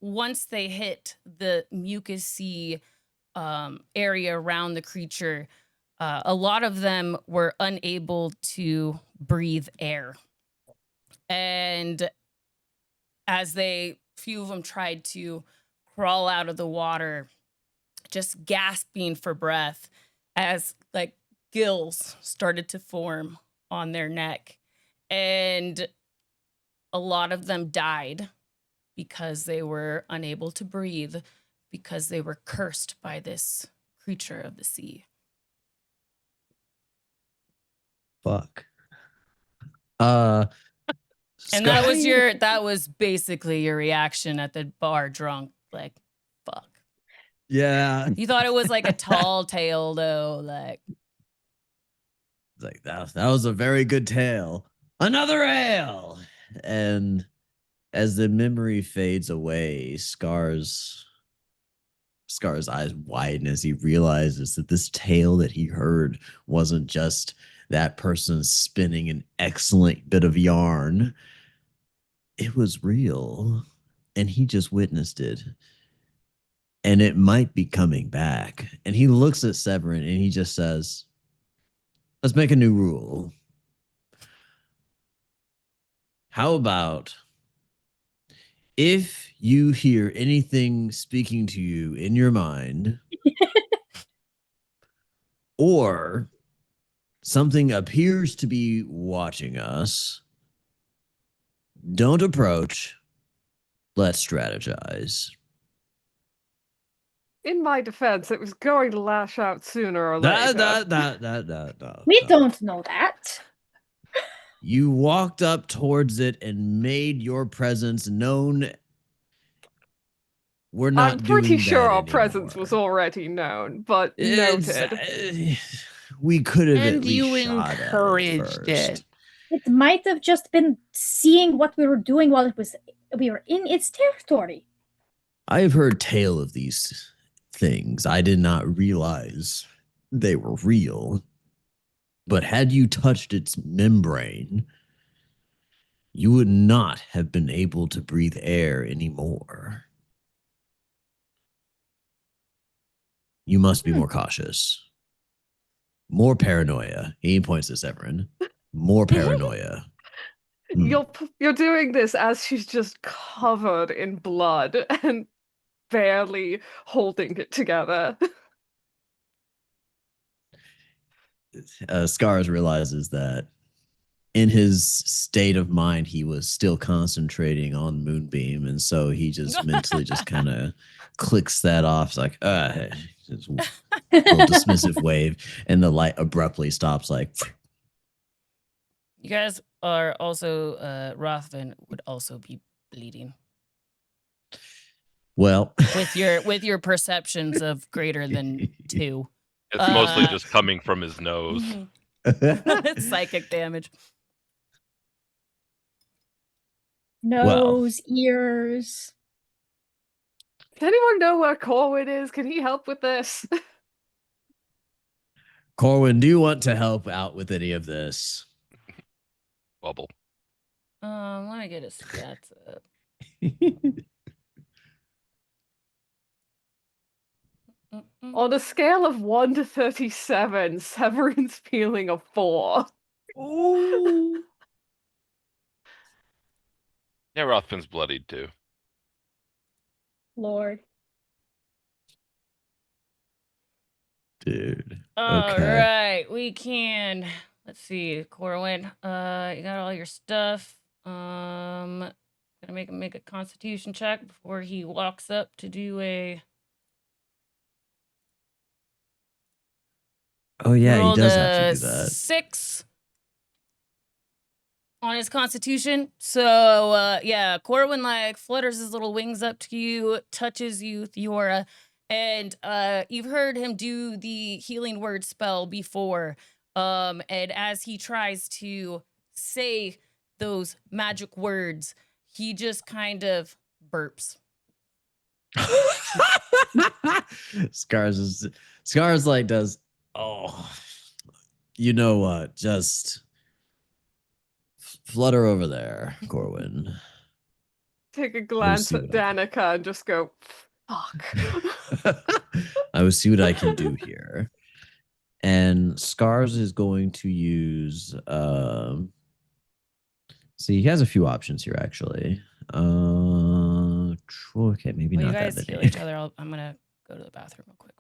once they hit the mucousy area around the creature, a lot of them were unable to breathe air. And as few of them tried to crawl out of the water, just gasping for breath, as like gills started to form on their neck. And a lot of them died because they were unable to breathe, because they were cursed by this creature of the sea. Fuck. And that was basically your reaction at the bar drunk, like, fuck. Yeah. You thought it was like a tall tale though, like It's like that was a very good tale. Another ale. And as the memory fades away, Scar's eyes widen as he realizes that this tale that he heard wasn't just that person spinning an excellent bit of yarn. It was real, and he just witnessed it. And it might be coming back. And he looks at Severin and he just says, let's make a new rule. How about if you hear anything speaking to you in your mind, or something appears to be watching us, don't approach. Let's strategize. In my defense, it was going to lash out sooner or later. We don't know that. You walked up towards it and made your presence known. We're not I'm pretty doing sure that our anymore. presence was already known, but noted. We could have And at least you shot at encouraged it. It might have just been seeing what we were doing while we were in its territory. I have heard tale of these things. I did not realize they were real. But had you touched its membrane, you would not have been able to breathe air anymore. You must be more cautious. More paranoia. He points to Severin. More paranoia. You're doing this as she's just covered in blood and barely holding it together. Scars realizes that in his state of mind, he was still concentrating on Moonbeam, and so he just mentally just kind of clicks that off. It's like, just a little dismissive wave, and the light abruptly stops. Like, You guys are also Rothvin would also be bleeding well, with your perceptions of greater than 2. It's mostly just coming from his nose. It's psychic damage. Nose, ears. Does anyone know where Corwin is? Can he help with this? Corwin, do you want to help out with any of this? Bubble. Let me get his stats up. On a scale of 1 to 37, Severin's feeling a 4. Ooh. Yeah, Rothfin's bloodied too. Lord. Dude. All Okay. right, we can. Let's see, Corwin. You got all your stuff. Gonna make him make a Constitution check before he walks up to do a. Oh yeah, he rolled does have a to do that. 6 on his Constitution. So yeah, Corwin like flutters his little wings up to you, touches you with Yora, and you've heard him do the healing word spell before. And as he tries to say those magic words, he just kind of burps. Scars like does, oh, you know what? Just flutter over there, Corwin. Take a glance see at what I can- Danica and just go, fuck. I will see what I can do here. And Scars is going to use see, he has a few options here actually. Okay, maybe Well, not you guys that heal many. each other. I'm gonna go to the bathroom real quick.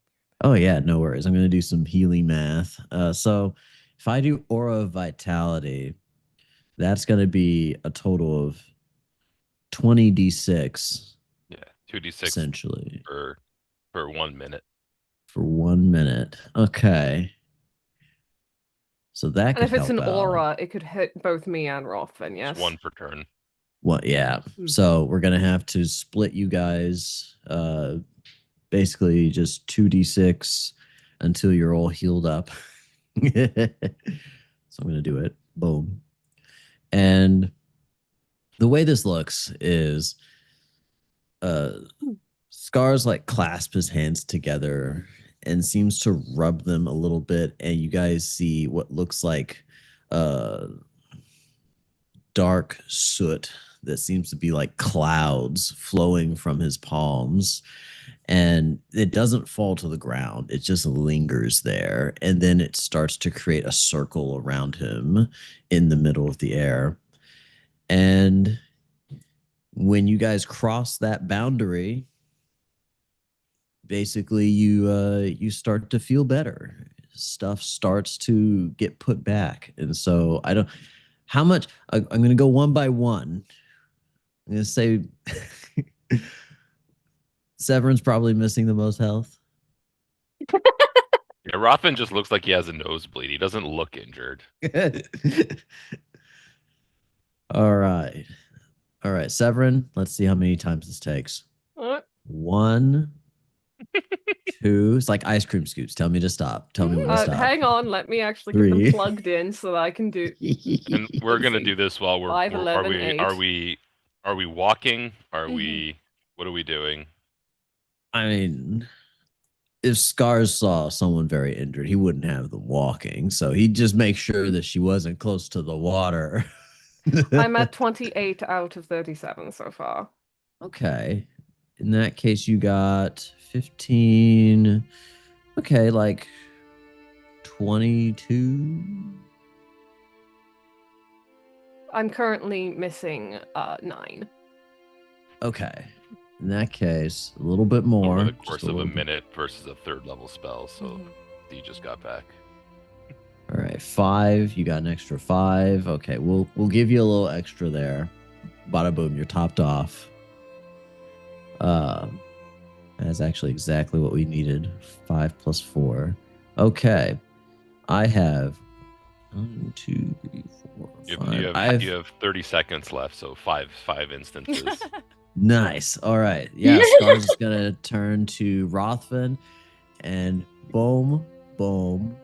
Oh yeah, no worries. I'm gonna do some healing math. So if I do aura of vitality, that's gonna be a total of 20d6. Yeah, 2d6 essentially for 1 minute. For 1 minute. Okay. So that And could if it's help an out. aura, it could hit both me and Rothvin, yes? Just 1 per turn. Well, yeah. So we're gonna have to split you guys. Basically just 2d6 until you're all healed up. So I'm gonna do it. Boom. And The way this looks is Scar's like clasp his hands together and seems to rub them a little bit, and you guys see what looks like uh dark soot that seems to be like clouds flowing from his palms, and it doesn't fall to the ground. It just lingers there, and then it starts to create a circle around him in the middle of the air. And when you guys cross that boundary, basically you start to feel better. Stuff starts to get put back. And so I don't how much I'm going to go one by one. I'm going to say Severin's probably missing the most health. Yeah, Rothman just looks like he has a nosebleed. He doesn't look injured. All right. All right, Severin, let's see how many times this takes. What? 1, 2. It's like ice cream scoops. Tell me to stop. Tell me when to stop. Hang on, let me actually get 3. them plugged in so that I can do. And we're gonna do this while we're 5, are 11, we 8. are we walking? Are Mhm. we what are we doing? I mean, if Scars saw someone very injured, he wouldn't have them walking. So he'd just make sure that she wasn't close to the water. I'm at 28 out of 37 so far. Okay. In that case, you got 15. Okay, like 22. I'm currently missing 9. Okay. In that case, a little bit more. Over the just course of a little bit. minute versus a third level spell, so Mhm. he just got back. All right, 5. You got an extra 5. Okay, we'll give you a little extra there. Bada boom, you're topped off. That's actually exactly what we needed. 5 plus 4. Okay, I have 1, 2, 3, 4, 5. You have 30 seconds left, so five instances. Nice. All right. Yeah, Scars is gonna turn to Rothman, and boom, boom,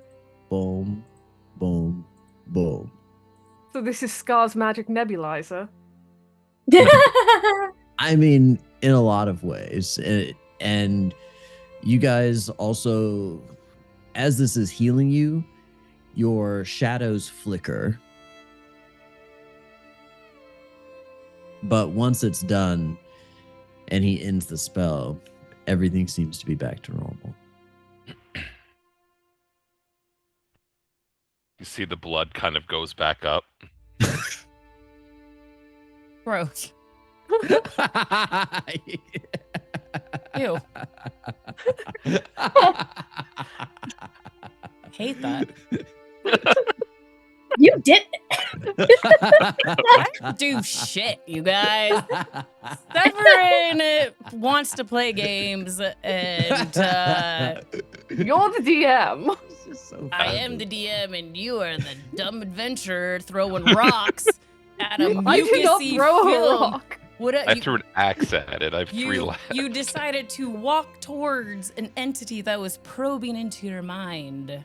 boom, boom, boom. So this is Scar's magic nebulizer. I mean, in a lot of ways. And you guys also, as this is healing you, your shadows flicker. But once it's done and he ends the spell, everything seems to be back to normal. You see the blood kind of goes back up. Gross. Ew. Hate that. You did I don't do shit, you guys. Severin wants to play games, and You're the DM. I am the DM, and you are the dumb adventurer throwing rocks at a I did not mucusy throw a film. rock. I threw an axe at it. I have 3 left. You decided to walk towards an entity that was probing into your mind.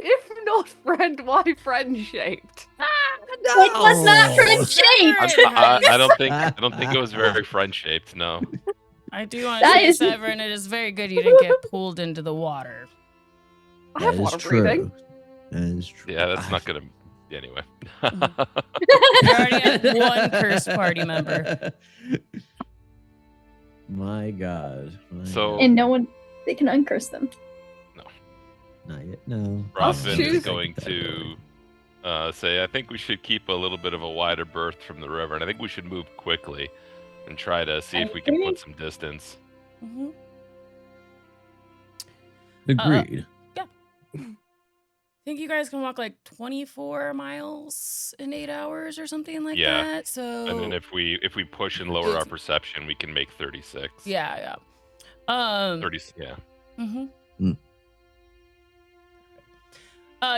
If not friend, why friend shaped? It was not friend shaped. I don't think it was very friend shaped. No. I do want to That say, is- Severin, it is very good you didn't get pulled into the water. I That have is water true. breathing. That is true. Yeah, that's not gonna. Anyway. You already have one cursed party member. My God. So- And no one, they can uncurse them. Not yet. No. Rothman choose- is going to say, I think we should keep a little bit of a wider berth from the river, and I think we should move quickly and try to see if we can put some distance. Mm-hmm. Agreed. I think you guys can walk like 24 miles in 8 hours or something like Yeah. that. So And then if we push and lower our perception, we can make 36. yeah. 30. Yeah. Mm-hmm. Mm.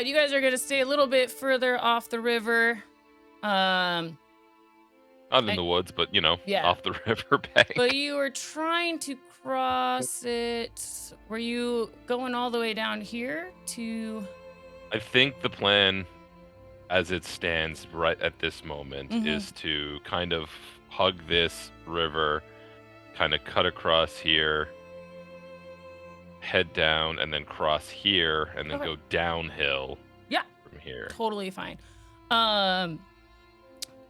You guys are gonna stay a little bit further off the river. Not in the woods, but Yeah. off the river bank. But you were trying to cross it. Were you going all the way down here to? I think the plan as it stands right at this moment, is to kind of hug this river, kind of cut across here, head down, and then cross here, and then Okay. go downhill. Yeah. From here. Totally fine.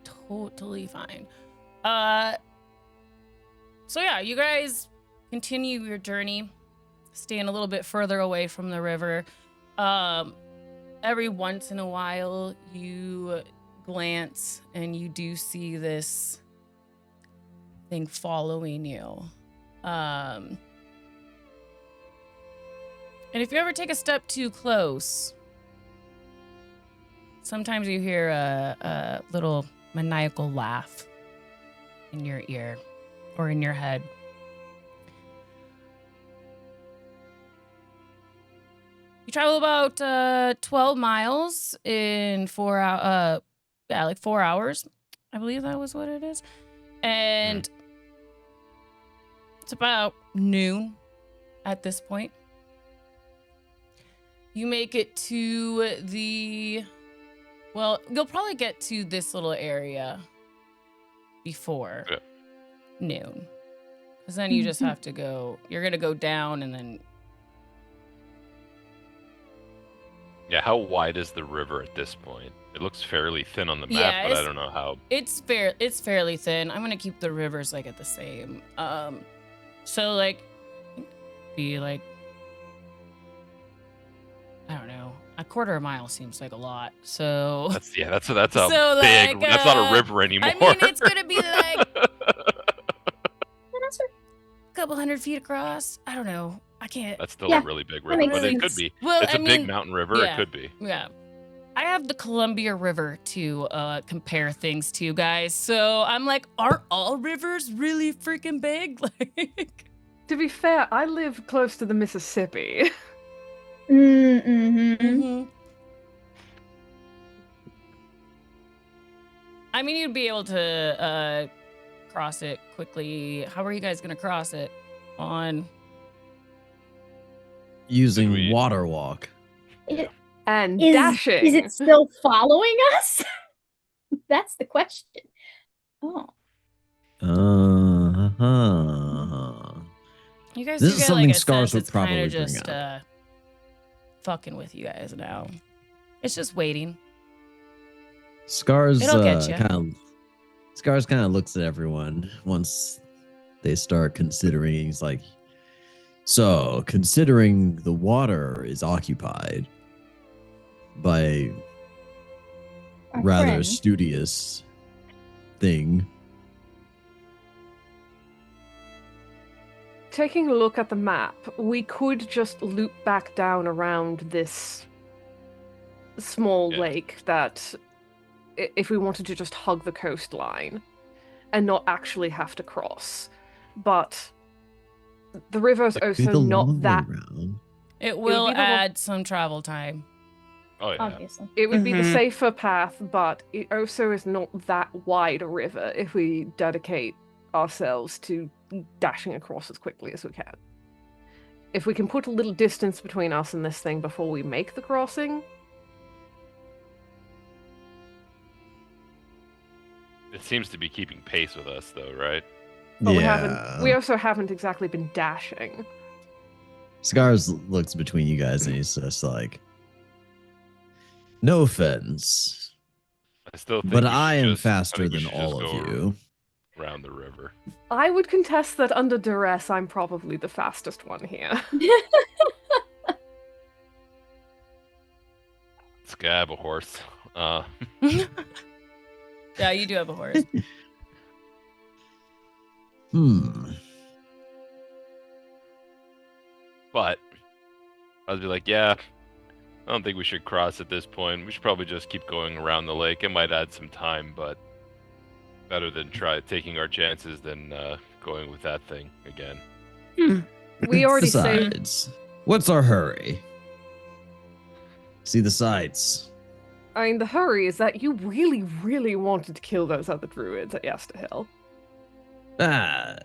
Totally fine. So yeah, you guys continue your journey, staying a little bit further away from the river. Every once in a while, you glance and you do see this thing following you. And if you ever take a step too close, sometimes you hear a little maniacal laugh in your ear or in your head. You travel about 12 miles in 4 hours. Like 4 hours. I believe that was what it is. And it's about noon at this point. You make it to well, you'll probably get to this little area before noon. Because then you just have to go, you're going to go down and then. Yeah, how wide is the river at this point? It looks fairly thin on the map, but I don't know how. It's fairly thin. I'm going to keep the rivers like at the same. So like, be like, I don't know. A quarter of a mile seems like a lot. So That's a So, big. like, That's not a river anymore. I mean, it's gonna be like a couple 100 feet across. I don't know. I can't. That's still a really big river, makes but it could sense. be. Well, It's I a big mean, mountain river. yeah. It could be. Yeah. I have the Columbia River to compare things to, guys. So I'm like, are all rivers really freaking big? Like, To be fair, I live close to the Mississippi. mhm. I mean, you'd be able to cross it quickly. How are you guys gonna cross it? On Using we- water walk. And Is dashing. it still following us? That's the question. Oh. you guys This do is get something like a Scars sense would it's kind probably of bring just up. fucking with you guys now. It's just waiting. Scars It'll get ya. Scars kind of looks at everyone once they start considering. He's like, so considering the water is occupied by Our rather friend. studious thing. Taking a look at the map, we could just loop back down around this small lake that, if we wanted to just hug the coastline and not actually have to cross. But the river's Like, do also the not long way that. round. It will be the add some travel time. Oh yeah. Obviously. It would be the Mhm. safer path, but it also is not that wide a river if we dedicate ourselves to dashing across as quickly as we can. If we can put a little distance between us and this thing before we make the crossing, It seems to be keeping pace with us, though, right? but Yeah. we also haven't exactly been dashing. Scars looks between you guys and he's just like, no offense, I still think. but we should I am just- I faster think we than should just all of go you. around the river. I would contest that under duress, I'm probably the fastest one here. This guy have a horse. Yeah, you do have a horse. But I'd be like, yeah, I don't think we should cross at this point. We should probably just keep going around the lake. It might add some time, but better than taking our chances than going with that thing again. We already saved. Besides, what's our hurry? See the sights. I mean, the hurry is that you really, really wanted to kill those other druids at Yasterhill. Ah,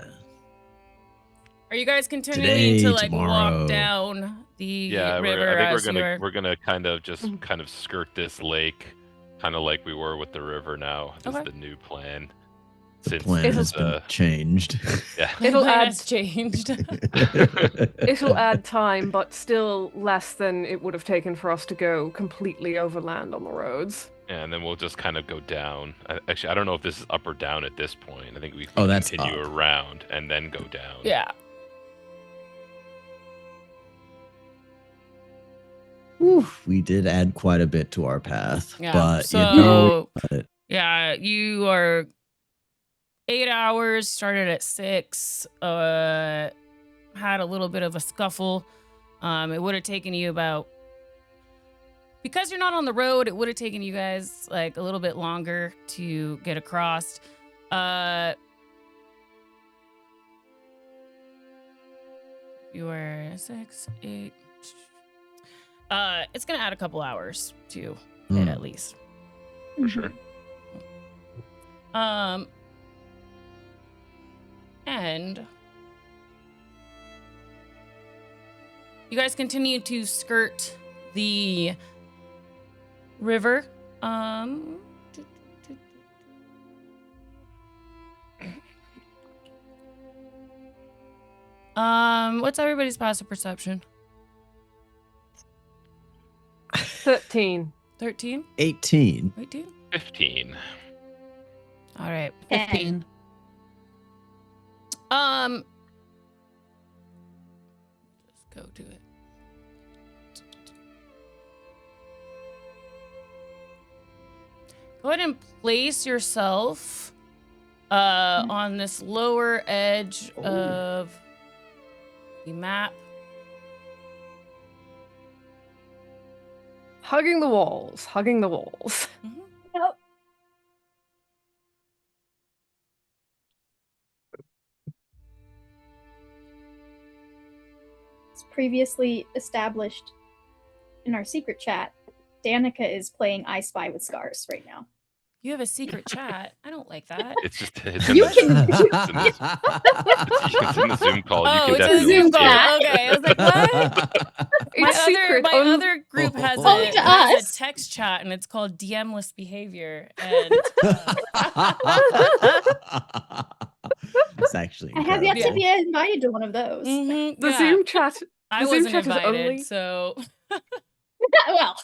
Are you guys continuing Today, to like tomorrow. walk down the Yeah, river I think as you're... we're gonna kind of just kind of skirt this lake, kind of like we were with the river now. Is Okay. the new plan. The Since plan It'll- has been changed. yeah. It'll Plan add- has changed. It'll add time, but still less than it would have taken for us to go completely overland on the roads. Yeah, and then we'll just kind of go down. Actually, I don't know if this is up or down at this point. I think we Oh, that's continue up. around and then go down. Yeah. Whew, we did add quite a bit to our path, Yeah. but So, but- yeah, you are 8 hours, started at 6, had a little bit of a scuffle. It would have taken you about, because you're not on the road, it would have taken you guys like a little bit longer to get across. You were 6, 8. It's gonna add a couple hours to it at least. For sure. And you guys continue to skirt the river. What's everybody's passive perception? 13. 13? 18. 18? 15. All right. 15. Just go to it. Go ahead and place yourself on this lower edge of the map. Hugging the walls, hugging the walls. Yep. As previously established in our secret chat, Danica is playing I Spy with Scars right now. You have a secret chat. I don't like that. It's just it's in, You the, can- it's in the Zoom call. Oh, you can it's a definitely Zoom see call. it. Okay, I was like, what? It's secret. My other group has, Only to has us. a text chat, and it's called DMless behavior. And It's actually I have yet to incredible. be invited to one of those. The Zoom chat. I the Zoom wasn't chat is invited, only- so Well,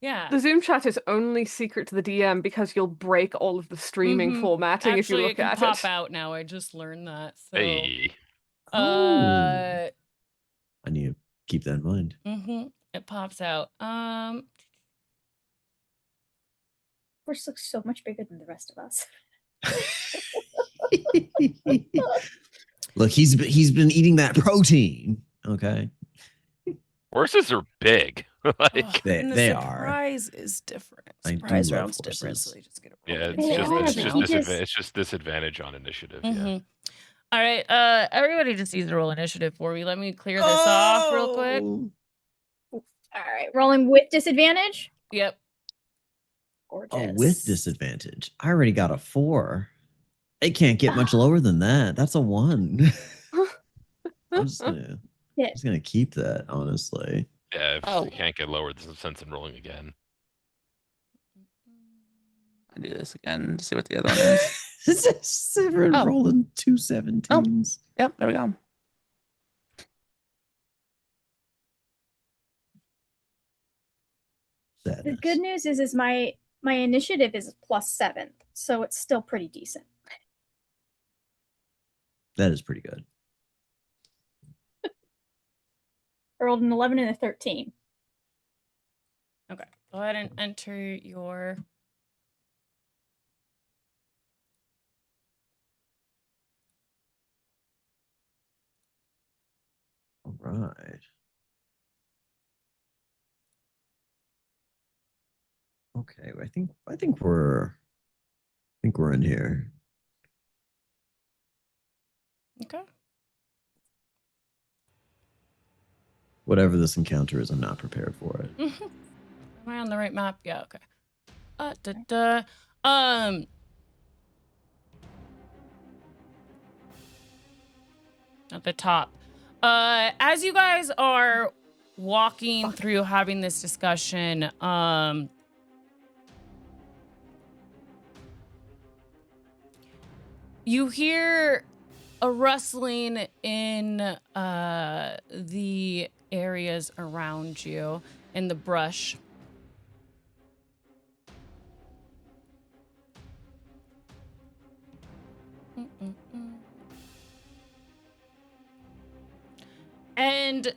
yeah. The Zoom chat is only secret to the DM because you'll break all of the streaming Mhm. formatting if you Actually, look it can at pop it. out now. I just learned that. So, Hey. I need to keep that in mind. it pops out. Horse looks so much bigger than the rest of us. Look, he's been eating that protein. Okay. Horses are big. like, Ugh, They- and the they are. surprise is different. I do Surprise love round's different, horses. so they just get a yeah, roll it's Yeah, just but he just- it's just disadvantage on initiative. Yeah. Mhm. All right, everybody just needs to roll initiative for me. Let me clear this off real quick. Oh. All right, rolling with disadvantage. Yep. Gorgeous. Oh, with disadvantage. I already got a 4. It can't get much lower than that. That's a 1. I'm just gonna keep that, honestly. Yeah, if Oh. you can't get lower, there's no sense in rolling again. I do this again to see what the other one is. Severin Oh. rolling 2 17s. Yep, there we go. The Sadness. good news is my initiative is +7, so it's still pretty decent. That is pretty good. I rolled an 11 and a 13. Okay. Go ahead and enter your. All right. Okay, I think we're in here. Okay. Whatever this encounter is, I'm not prepared for it. Am I on the right map? Yeah. Okay. At the top. As you guys are walking through having this discussion, You hear a rustling in the areas around you in the brush. And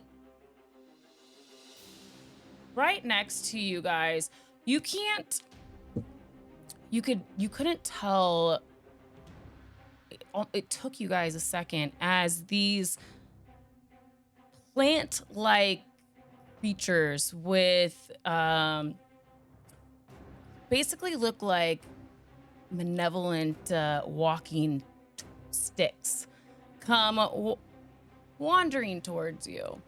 right next to you guys, you couldn't tell. It took you guys a second as these plant-like creatures with basically look like malevolent walking sticks come wandering towards you.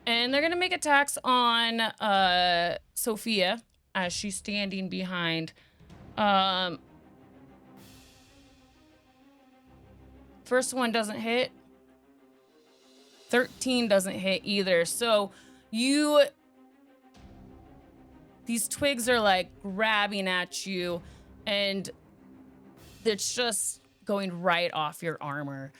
And they're gonna make attacks on Sophia as she's standing behind. First one doesn't hit. 13 doesn't hit either. So these twigs are like grabbing at you, and it's just going right off your armor.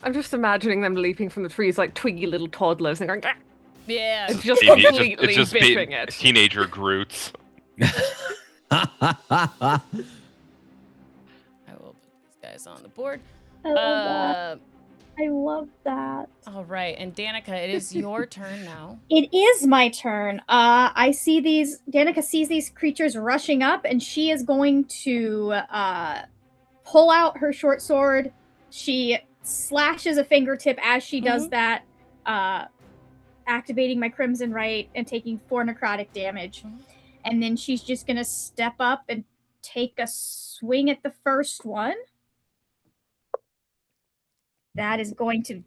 I'm just imagining them leaping from the trees like twiggy little toddlers and going, "Ah!" Yeah. And just Maybe completely it's just biffing it. teenager Groots. I will put these guys on the board. I love that. I love that. All right, and Danica, it is your turn now. It is my turn. I see Danica sees these creatures rushing up, and she is going to pull out her short sword. She slashes a fingertip as she does that, activating my Crimson Right and taking 4 necrotic damage. And then she's just going to step up and take a swing at the first one. That is going to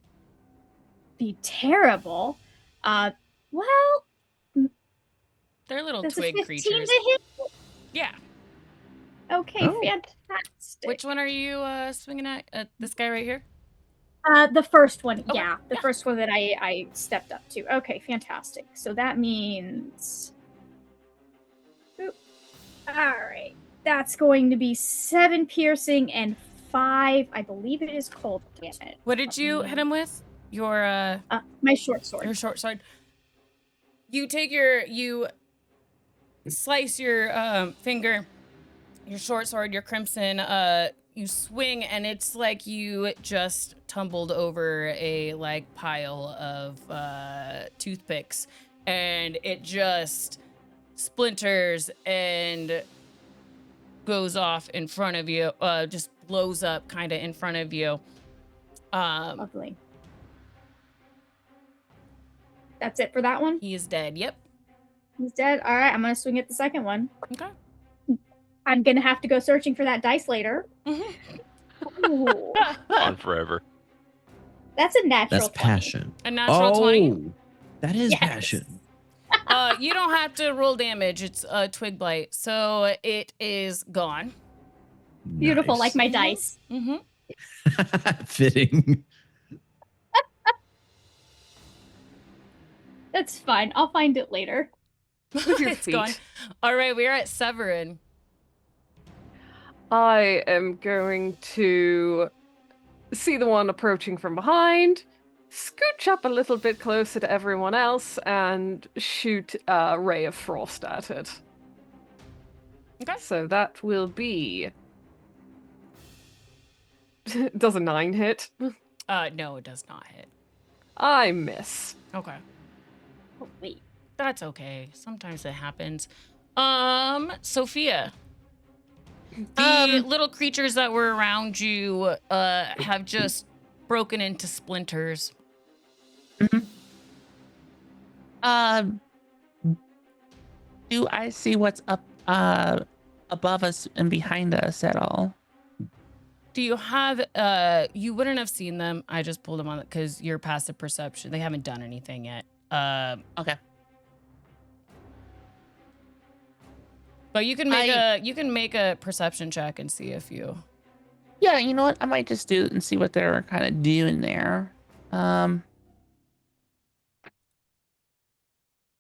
be terrible. Well, They're little that's a twig 15 creatures. to hit. Yeah. Okay, Oh. fantastic. Which one are you swinging at? This guy right here? The first one, Okay, yeah. The first one that I stepped up to. Okay, fantastic. So that means... Oop. All right. That's going to be 7 piercing and 5, I believe it is cold damage. What did you hit him with? Your my short sword. Your short sword. You slice your finger, your short sword, your crimson, you swing, and it's like you just tumbled over a pile of toothpicks, and it just splinters and goes off in front of you, just blows up kind of in front of you. Lovely. That's it for that one? He is dead. Yep. He's dead. All right, I'm going to swing at the second one. Okay. I'm going to have to go searching for that dice later. Ooh. On forever. That's a natural That's 20. passion. A natural 20. That is Yes. passion. You don't have to roll damage. It's a twig blight, so it is gone. Beautiful, Nice. like my dice. Fitting. That's fine. I'll find it later. Your It's feet. gone. All right, we are at Severin. I am going to see the one approaching from behind, scooch up a little bit closer to everyone else, and shoot a ray of frost at it. Okay. So that will be... Does a 9 hit? No, it does not hit. I miss. Okay. Oh, wait. That's okay. Sometimes it happens. Sophia. The little creatures that were around you have just broken into splinters. Do I see what's up above us and behind us at all? Do you have you wouldn't have seen them. I just pulled them on because your passive perception. They haven't done anything yet. Okay. But you can make a perception check and see if you. Yeah, you know what? I might just do it and see what they're kind of doing there.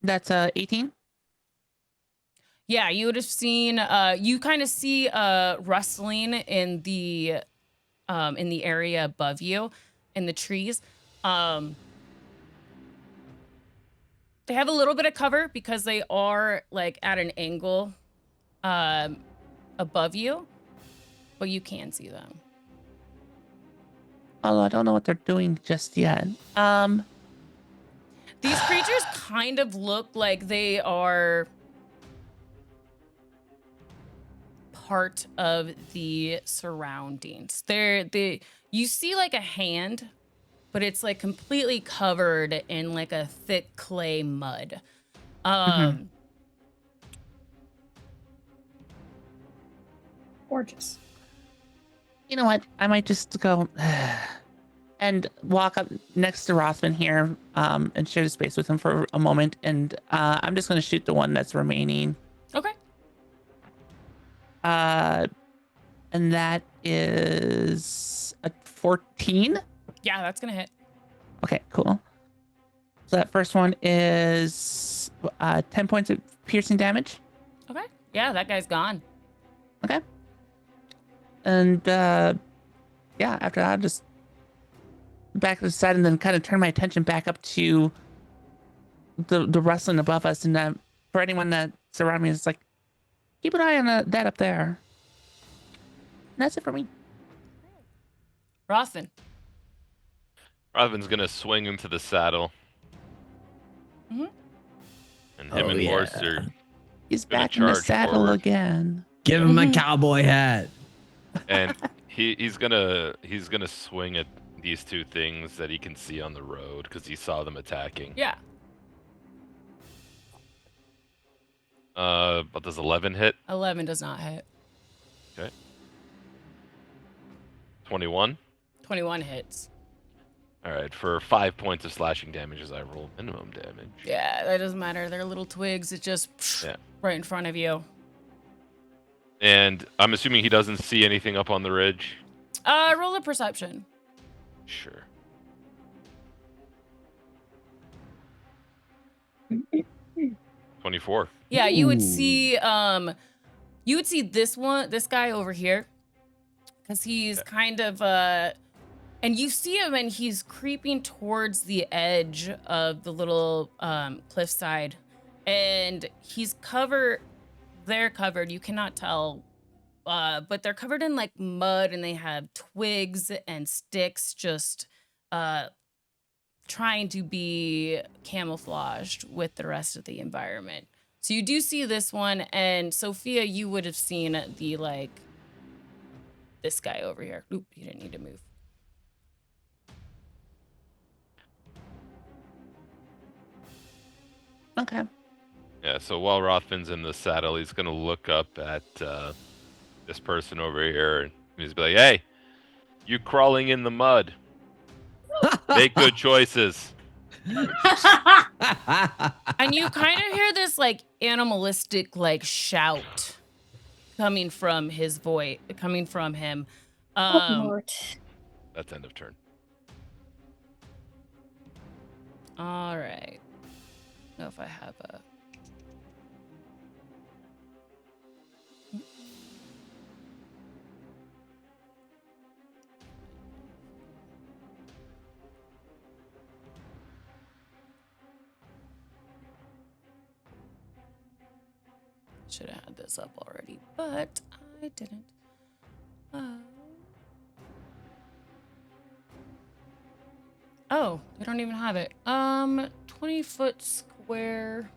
That's 18. Yeah, you would have seen. You kind of see rustling in the area above you, in the trees. They have a little bit of cover because they are like at an angle above you, but you can see them. Although I don't know what they're doing just yet. These creatures kind of look like they are part of the surroundings. You see like a hand, but it's like completely covered in like a thick clay mud. Gorgeous. You know what? I might just go and walk up next to Rothman here and share the space with him for a moment. And I'm just going to shoot the one that's remaining. Okay. And that is a 14. Yeah, that's gonna hit. Okay, cool. So that first one is 10 points of piercing damage. Okay. Yeah, that guy's gone. Okay. And yeah, after that, I'll just back to the side and then kind of turn my attention back up to the rustling above us. And for anyone that's around me, it's like, keep an eye on that up there. And that's it for me. Rothman. Robin's gonna swing into the saddle. Mhm. And him and Horse are He's gonna back in the charge saddle forward. again. Give him a cowboy hat. And he's gonna swing at these two things that he can see on the road because he saw them attacking. Yeah. But does 11 hit? 11 does not hit. Okay. 21. 21 hits. All right, for 5 points of slashing damage as I roll minimum damage. Yeah, that doesn't matter. They're little twigs. It just right in front of you. And I'm assuming he doesn't see anything up on the ridge. Roll a perception. Sure. $24. Yeah, you would Ooh. see this guy over here, because he's kind of and you see him and he's creeping towards the edge of the little cliffside, and he's covered. They're covered. You cannot tell, but they're covered in like mud, and they have twigs and sticks just trying to be camouflaged with the rest of the environment. So you do see this one, and Sophia, you would have seen the this guy over here. Oop, you didn't need to move. Okay. Yeah, so while Rothman's in the saddle, he's going to look up at this person over here, and he's be like, hey, you crawling in the mud. Make good choices. And you kind of hear this like animalistic like shout coming from his voice, coming from him. Mort. That's end of turn. All right. I don't know if I have a. Should have had this up already, but I didn't. Oh, I don't even have it. 20-foot square.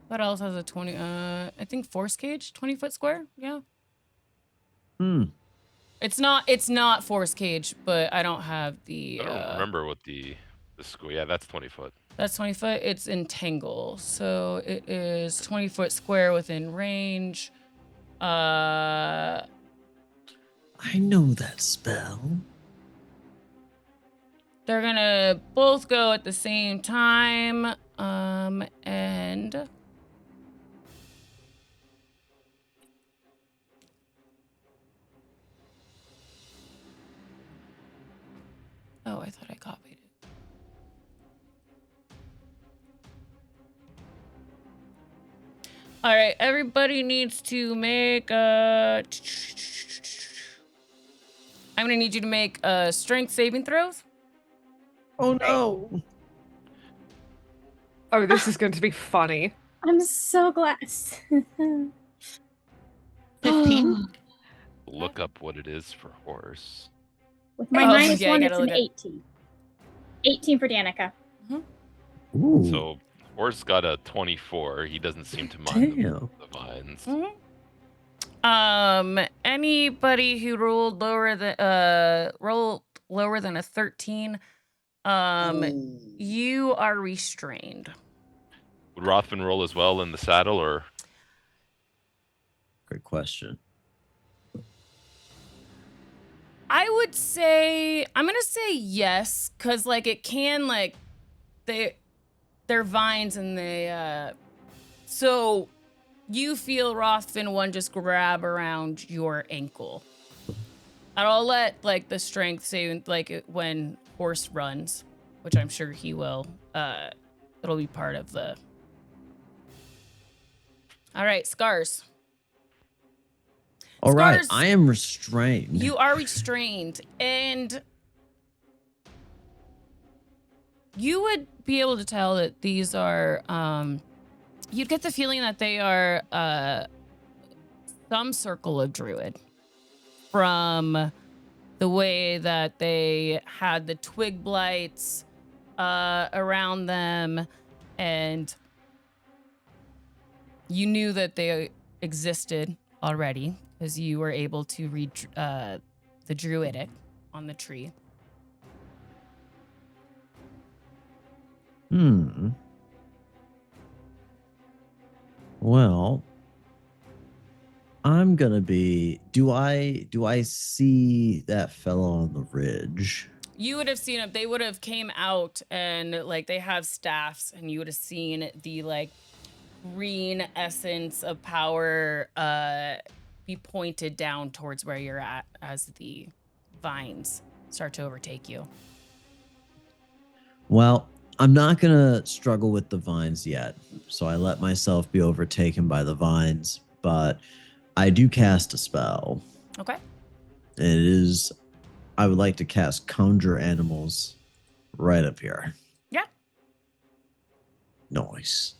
What else has a 20? I think force cage, 20-foot square. Yeah. It's not force cage, but I don't have the. I don't remember what the square. Yeah, that's 20 foot. That's 20 foot. It's entangle, so it is 20-foot square within range. I know that spell. They're gonna both go at the same time. And oh, I thought I copied it. All right, everybody needs to make I'm gonna need you to make strength saving throws. Oh no! Oh, this is going to be funny. I'm so glad. 15. Look up what it is for horse. With my Oh, -1, yeah, you it's gotta an look at- 18. 18 for Danica. Ooh, So horse got a 24. He doesn't seem to mind damn. the vines. Anybody who rolled lower than a 13, you are restrained. Would Rothman roll as well in the saddle, or Great question. I would say I'm gonna say yes, cause like it can like they're vines and they so you feel Rothfin one just grab around your ankle. And I'll let like the strength say like when horse runs, which I'm sure he will. It'll be part of the. All right, scars. All right, Scars, I am restrained. you are restrained, and you would be able to tell that these are. You'd get the feeling that they are some circle of druid from the way that they had the twig blights around them, and you knew that they existed already because you were able to read the druidic on the tree. Well, I'm gonna be. Do I see that fellow on the ridge? You would have seen them. They would have came out and like they have staffs, and you would have seen the like green essence of power be pointed down towards where you're at as the vines start to overtake you. Well, I'm not gonna struggle with the vines yet, so I let myself be overtaken by the vines. But I do cast a spell. Okay. And it is. I would like to cast Conjure Animals right up here. Yeah. Nice.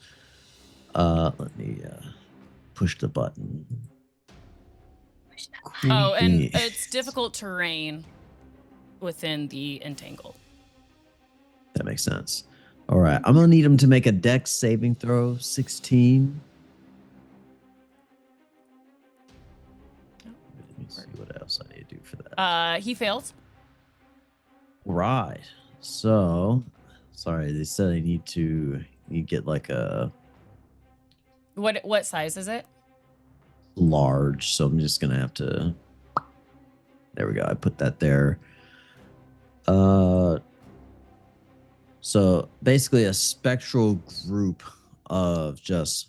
Let me push the button. Oh, and Creepy. it's difficult terrain within the entangled. That makes sense. All right, I'm gonna need him to make a Dex saving throw, 16. Let me see what else I need to do for that. He fails. Right. So, sorry, they said I need to get like a What size is it? large, so I'm just gonna have to. There we go. I put that there. So basically a spectral group of just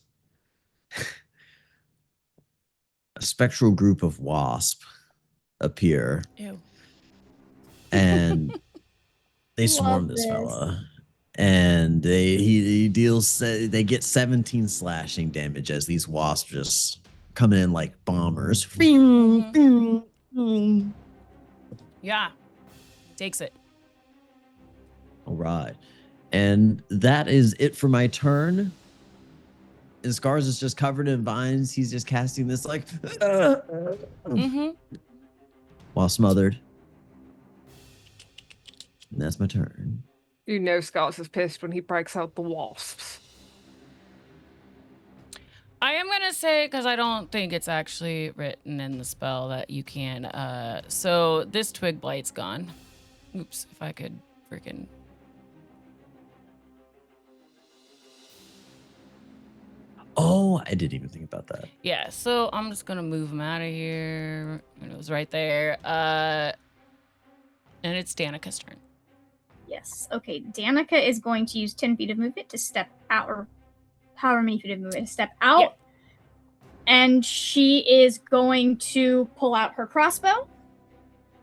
a spectral group of wasp appear. Ew. And they swarm Love this this. fella. And he deals they get 17 slashing damage as these wasps just come in like bombers. Yeah. Takes it. All right. And that is it for my turn. And Scars is just covered in vines. He's just casting this like Mm-hmm. while smothered. And that's my turn. You know Scars is pissed when he breaks out the wasps. I am gonna say, because I don't think it's actually written in the spell that you can. So this twig blight's gone. Oops, if I could freaking. Oh, I didn't even think about that. Yeah, so I'm just gonna move him out of here. And it was right there. And it's Danica's turn. Yes. Okay. Danica is going to use 10 feet of movement to step out, or however many feet of movement to step out. Yeah. And she is going to pull out her crossbow.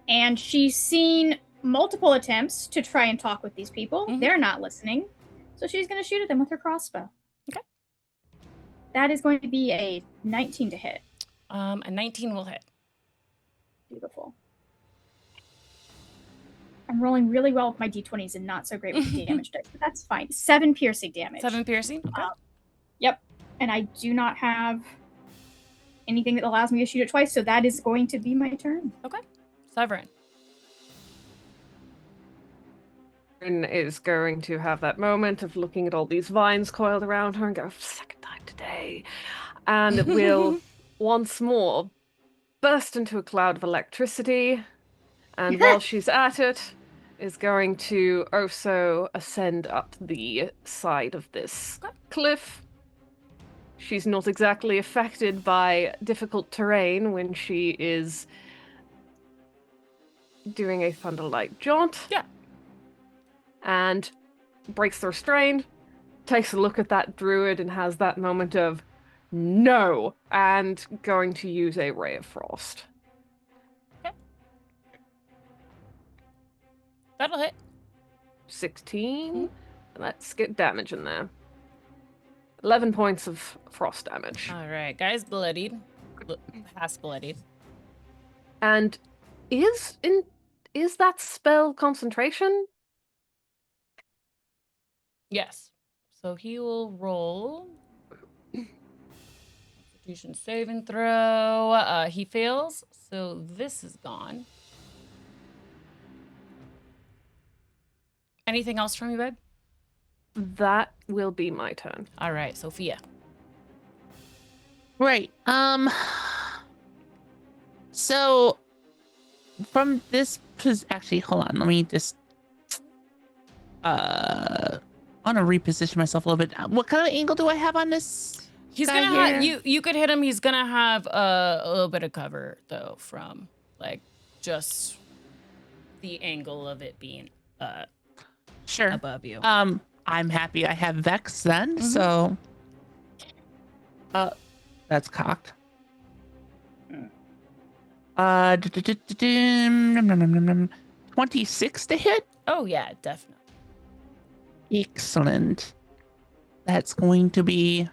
And she's seen multiple attempts to try and talk with these people. Mhm. They're not listening. So she's going to shoot at them with her crossbow. Okay. That is going to be a 19 to hit. A 19 will hit. Beautiful. I'm rolling really well with my d20s and not so great with the damage dice, but that's fine. 7 piercing damage. 7 piercing. Okay. Yep. And I do not have anything that allows me to shoot it twice, so that is going to be my turn. Severin. Is going to have that moment of looking at all these vines coiled around her and go, second time today. And will once more burst into a cloud of electricity. And while she's at it, is going to also ascend up the side of this cliff. She's not exactly affected by difficult terrain when she is doing a Thunderlight jaunt. Yeah. And breaks their strain, takes a look at that druid and has that moment of no, and going to use a Ray of Frost. That'll hit. 16. Let's get damage in there. 11 points of frost damage. All right, guys, bloodied. Half bloodied. And is that spell concentration? Yes. So he will roll. Constitution saving throw. He fails, so this is gone. Anything else from you, babe? That will be my turn. All right, Sophia. Right. So from this actually, hold on. Let me just I want to reposition myself a little bit. What kind of angle do I have on this? He's guy gonna have here? you could hit him. He's gonna have a little bit of cover though from like just the angle of it being Sure. above you. I'm happy I have Vex then, so that's cocked. 26 to hit. Oh yeah, definitely. Excellent. That's going to be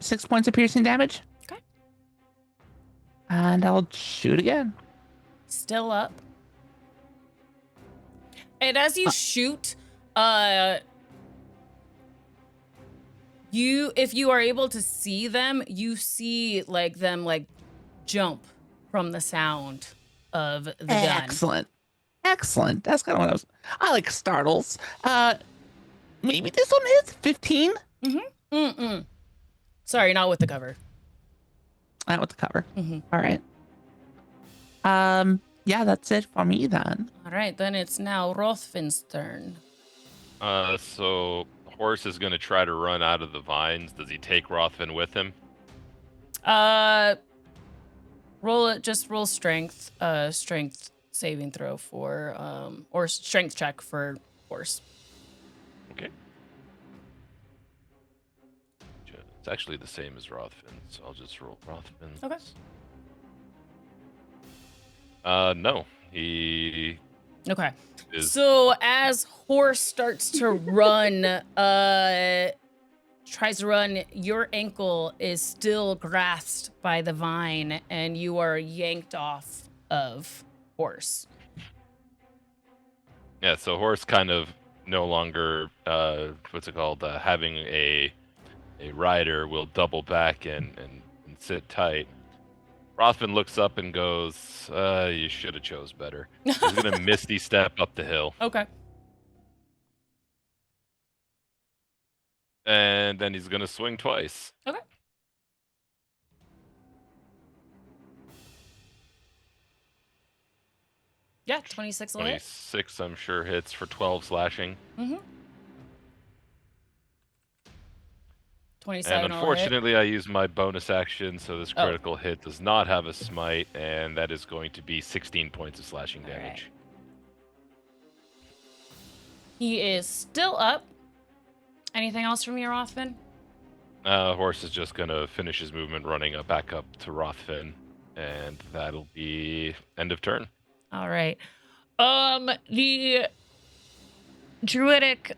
6 points of piercing damage. Okay. And I'll shoot again. Still up. And as you shoot, if you are able to see them, you see them jump from the sound of the gun. Excellent. Excellent. That's kind of what I like startles. Maybe this one is 15. Sorry, not with the cover. Not with the cover. Mhm. All right. Yeah, that's it for me then. All right, then it's now Rothfin's turn. So Horse is going to try to run out of the vines. Does he take Rothfin with him? Roll strength, strength saving throw for, or strength check for Horse. Okay. It's actually the same as Rothfin, so I'll just roll Rothfin. Okay. No, he Okay. is. So as Horse starts to run, tries to run, your ankle is still grasped by the vine and you are yanked off of Horse. Yeah, so Horse kind of no longer, what's it called, having a rider will double back and sit tight. Rothman looks up and goes, you should have chose better. He's going to misty step up the hill. Okay. And then he's going to swing twice. Okay. Yeah, 26 will hit. 26, I'm sure, hits for 12 slashing. 27 And will hit. unfortunately, I used my bonus action, so this Oh. critical hit does not have a smite, and that is going to be 16 points of slashing All right. damage. He is still up. Anything else from you, Rothfin? Horse is just gonna finish his movement, running back up to Rothfin, and that'll be end of turn. All right. The druidic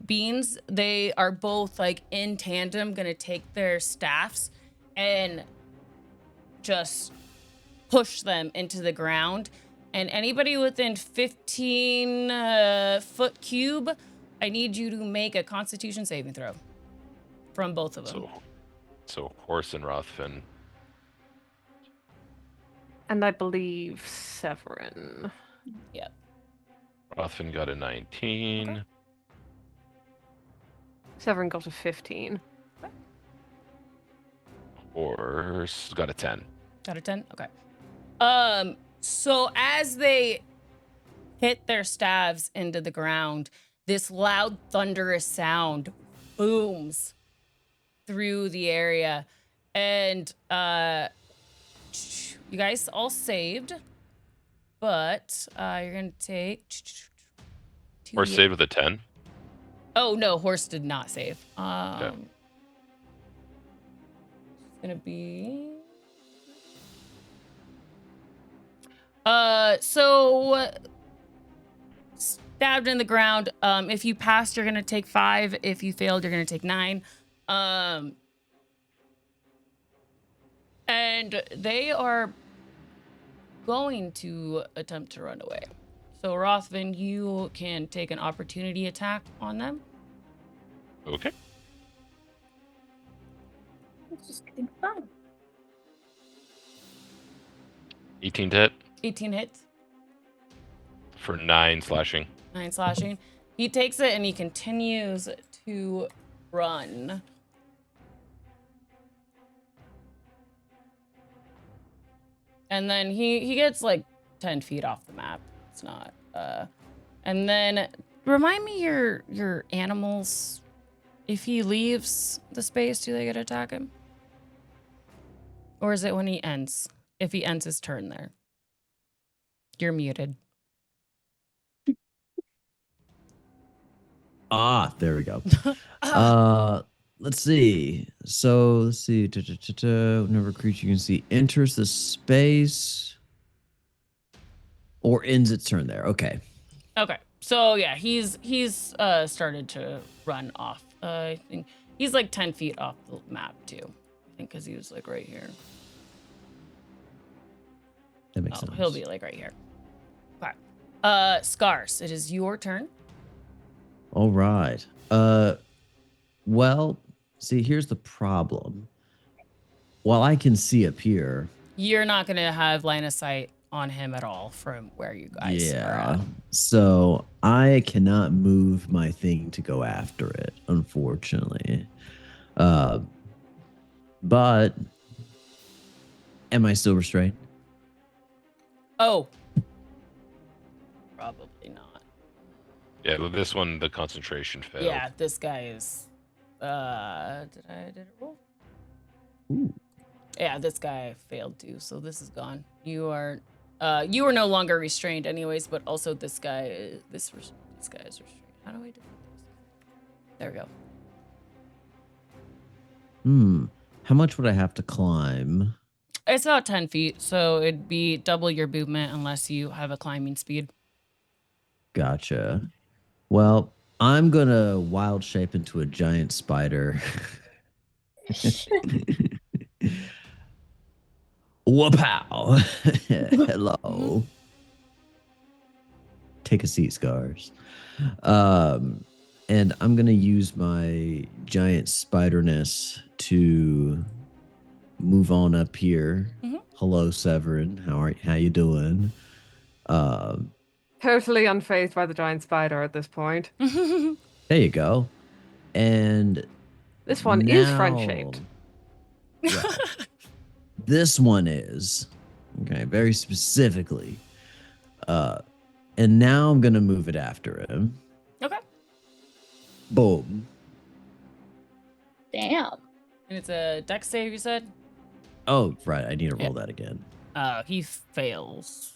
beings, they are both like in tandem gonna take their staffs and just push them into the ground. And anybody within 15 foot cube, I need you to make a Constitution saving throw from both of them. So Horse and Rothfin. And I believe Severin. Yep. Rothfin got a 19. Okay. Severin got a 15. Horse got a 10. Got a 10? Okay. So as they hit their staves into the ground, this loud, thunderous sound booms through the area. And you guys all saved, but you're going to take... Horse saved with a 10. Oh, no, Horse did not save. Okay. It's going to be... So stabbed in the ground. If you passed, you're gonna take 5. If you failed, you're gonna take 9. And they are going to attempt to run away. So Rothvin, you can take an opportunity attack on them. Okay. It's just getting fun. 18 to hit 18 hits, for 9 slashing. 9 slashing. He takes it and he continues to run. And then he gets like 10 feet off the map. It's not. And then remind me your animals. If he leaves the space, do they get to attack him? Or is it when he ends? If he ends his turn there. You're muted. There we go. Let's see. So let's see. Whenever creature you can see enters the space or ends its turn there. Okay. Okay. So yeah, he's started to run off. I think he's like 10 feet off the map too. I think because he was like right here. That makes sense. He'll be like right here. Okay. Scars, it is your turn. All right. Well, see, here's the problem. While I can see up here, You're not gonna have line of sight on him at all from where you guys are yeah. at. So I cannot move my thing to go after it, unfortunately. But am I still restrained? Oh. Probably not. Yeah, with this one, the concentration failed. Yeah, this guy is did it roll? Ooh. Yeah, this guy failed too, so this is gone. You are no longer restrained anyways, but also this guy this guy is restrained. How do I do this? There we go. How much would I have to climb? It's about 10 feet, so it'd be double your movement unless you have a climbing speed. Gotcha. Well, I'm gonna wild shape into a giant spider. Whoop-pow. Hello. Take a seat, Scars. And I'm gonna use my giant spiderness to move on up here. Mhm. Hello, Severin. How you doing? Totally unfazed by the giant spider at this point. There you go. And This one is now- friend-shaped. Well, this one is. Okay, very specifically. And now I'm gonna move it after him. Okay. Boom. Damn. And it's a dex save, you said? Oh, right. I need to Yeah. roll that again. He fails.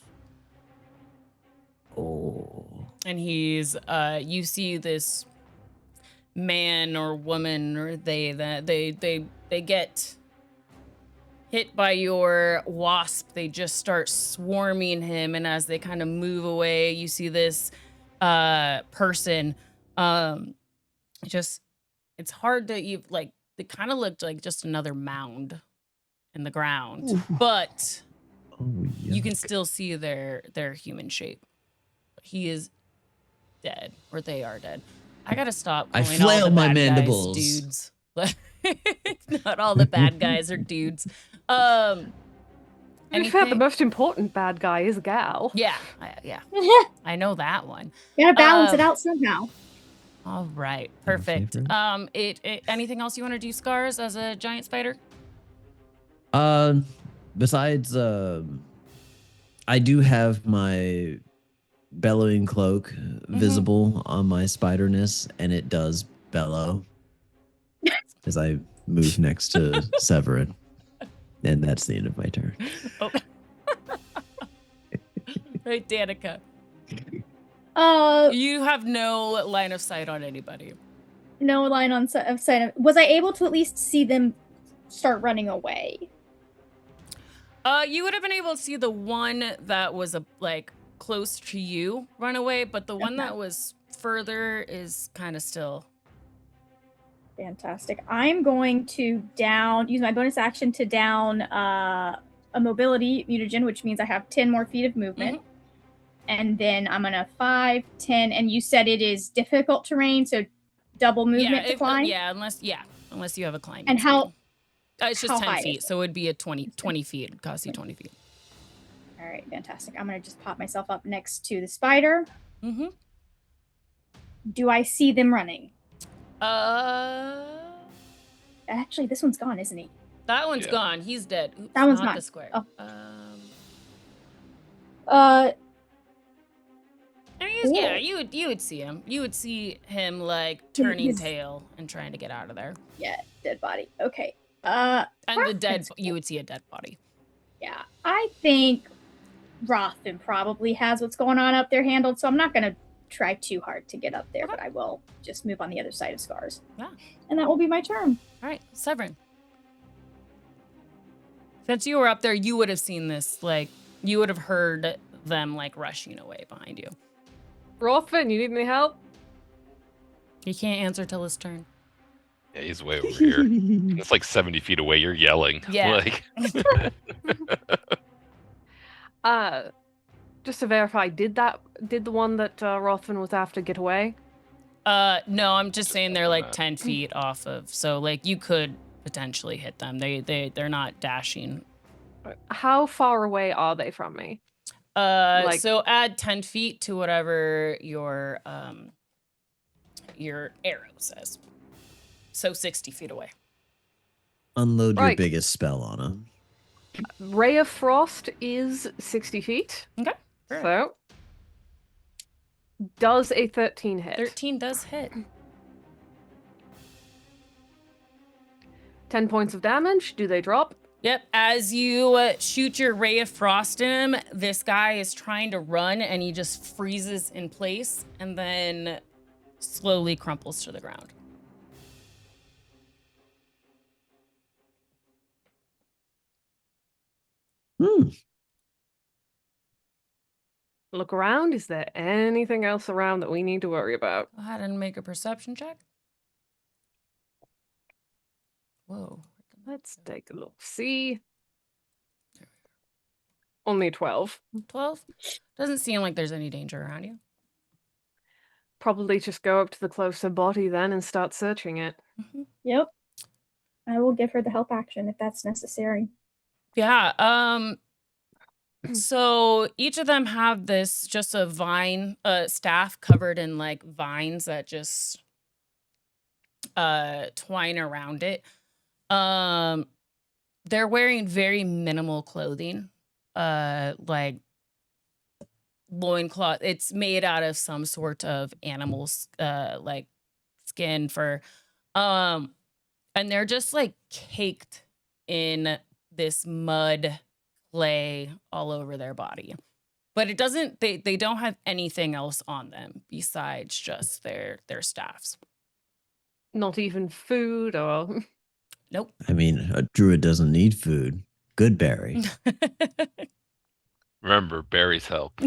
Oh. And he's you see this man or woman or they get hit by your wasp. They just start swarming him, and as they kind of move away, you see this person just it's hard to even like it kind of looked like just another mound in the ground. Ooh. But Oh, yeah. you can still see their human shape. He is dead, or they are dead. I gotta stop I calling all flail the my bad mandibles. guys dudes. Not all the bad guys are dudes. To be fair, the Anything? most important bad guy is Gal. Yeah, yeah. I know that one. Gotta balance it out somehow. All right, Your perfect. favorite? Anything else you want to do, Scars, as a giant spider? Besides, I do have my bellowing cloak visible on my spiderness, and it does bellow as I move next to Severin. And that's the end of my turn. Oh. Right, Danica. You have no line of sight on anybody. No line of sight. Was I able to at least see them start running away? You would have been able to see the one that was like close to you run away, but the one that was further is kind of still. Fantastic. I'm going to use my bonus action to down a mobility mutagen, which means I have 10 more feet of movement. And then I'm gonna 5, 10, and you said it is difficult terrain, so double movement to climb? Unless you have a climbing And how speed. It's just how 10 high feet, is it? so it would be a 20 feet. It'd cost you 20 feet. All right, fantastic. I'm gonna just pop myself up next to the spider. Mm-hmm. Do I see them running? Actually, this one's gone, isn't he? That one's gone. He's dead. Oops, that one's not gone. the square. Oh. I mean, yeah, you would see him. You would see him like turning tail and trying to get out of there. Yeah, dead body. Okay. And you would see a dead body. Yeah, I think Rothman probably has what's going on up there handled, so I'm not gonna try too hard to get up there, but I will just move on the other side of Scars. Yeah. And that will be my turn. All right, Severin. Since you were up there, you would have seen this. Like, you would have heard them like rushing away behind you. Rothman, you need any help? He can't answer till his turn. Yeah, he's way over here. It's like 70 feet away. You're yelling. Yeah. Like... Just to verify, did the one that Rothman was after get away? No, I'm just saying they're like 10 feet off of, so like you could potentially hit them. They're not dashing. How far away are they from me? So add 10 feet to whatever your arrow says. So 60 feet away. Unload your biggest spell on him. Ray of Frost is 60 feet. Okay. So, does a 13 hit? 13 does hit. 10 points of damage. Do they drop? Yep. As you shoot your Ray of Frost in him, this guy is trying to run and he just freezes in place and then slowly crumples to the ground. Look around. Is there anything else around that we need to worry about? Go ahead and make a perception check. Whoa. Let's take a look. See. Only 12. 12? Doesn't seem like there's any danger around you. Probably just go up to the closer body then and start searching it. Mm-hmm. Yep. I will give her the help action if that's necessary. Yeah. So each of them have this just a vine, staff covered in like vines that just twine around it. They're wearing very minimal clothing, like loincloth. It's made out of some sort of animal's like skin, fur. and they're just like caked in this mud clay all over their body. But it doesn't they don't have anything else on them besides just their staffs. Not even food or Nope. I mean, a druid doesn't need food. Good berry. Remember, berries help.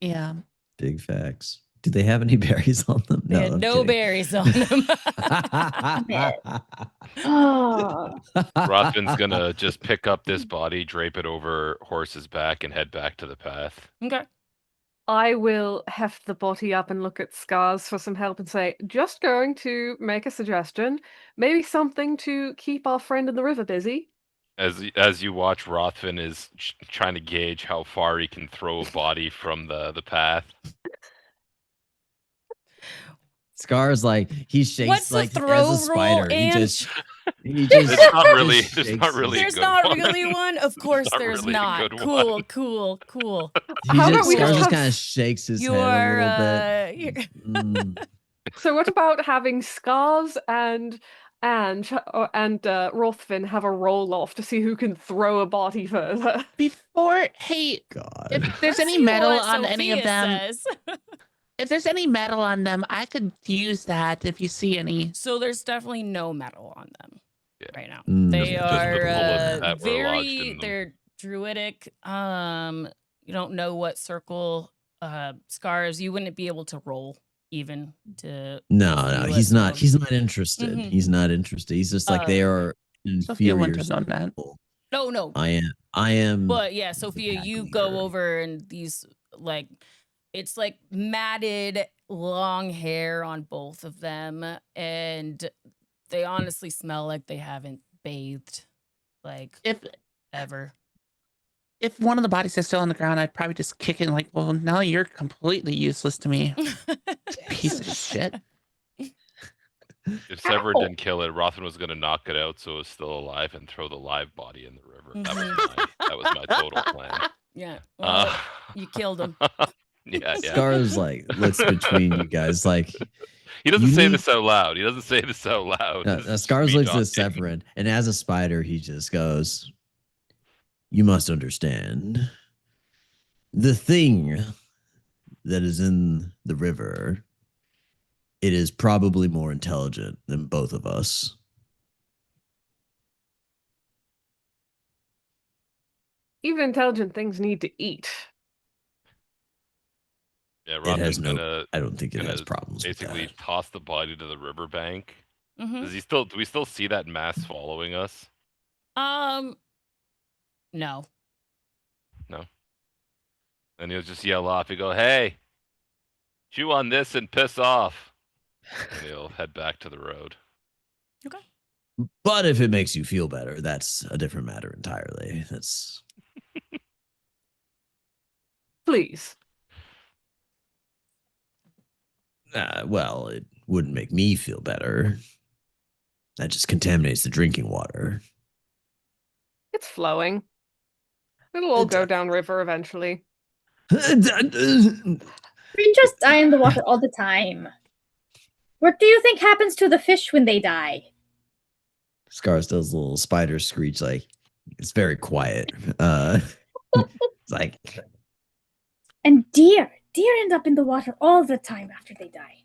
Yeah. Big facts. Do they have any berries on them? They had I'm no kidding. berries on them. Oh, Rothman's gonna just pick up this body, drape it over Horse's back, and head back to the path. Okay. I will heft the body up and look at Scars for some help and say, just going to make a suggestion. Maybe something to keep our friend in the river busy. As you watch, Rothman is trying to gauge how far he can throw a body from the path. Scar's like he shakes What's the like throw as a roll, spider. He Ange? just It's not really. just It's shakes not really. his- There's a good not one. really one? Of course not there's really a not. good Cool, one. cool. How about we Scar just just have kind of shakes his You head are a little bit. So what about having Scars and Rothfin have a roll off to see who can throw a body further? Hey, God. if there's Let's any see metal what on any of Sophia them, says. if there's any metal on them, I could use that if you see any. So there's definitely no metal on them Yeah. right now. Mm, They just the are bullets that were lodged very in them. they're druidic. You don't know what circle Scars. You wouldn't be able to roll even to No, roll no, through he's it, not. so- He's not interested. Mhm. He's not interested. He's just like they are Sophia wouldn't inferior. have known that. people. No. I am. But yeah, the Sophia, pack you leader. go over and these like it's like matted long hair on both of them, and they honestly smell like they haven't bathed like ever. If one of the bodies is still on the ground, I'd probably just kick it and like, well, now you're completely useless to me. Piece of shit. If Sever Ow. didn't kill it, Rothman was gonna knock it out so it's still alive and throw the live body in the river. That was my total plan. Yeah. Well, Uh, you killed him. yeah. Scar's like looks between you guys. Like He doesn't you say need- this out loud. He doesn't say this out loud. This is Scars me looks at talking. Severin, and as a spider, he just goes, "You must understand. The thing that is in the river, it is probably more intelligent than both of us." Even intelligent things need to eat. Yeah, It Rothman's has no. gonna I don't think it has gonna problems with basically that. toss the body to the riverbank. Mhm. Do we still see that mass following us? No. And he'll just yell off. He'll go, "Hey, chew on this and piss off." And he'll head back to the road. But if it makes you feel better, that's a different matter entirely. That's Please. well, it wouldn't make me feel better. That just contaminates the drinking water. It's flowing. It'll all go downriver eventually. creatures die in the water all the time. What do you think happens to the fish when they die? Scars does a little spider screech, like it's very quiet. It's like And deer end up in the water all the time after they die.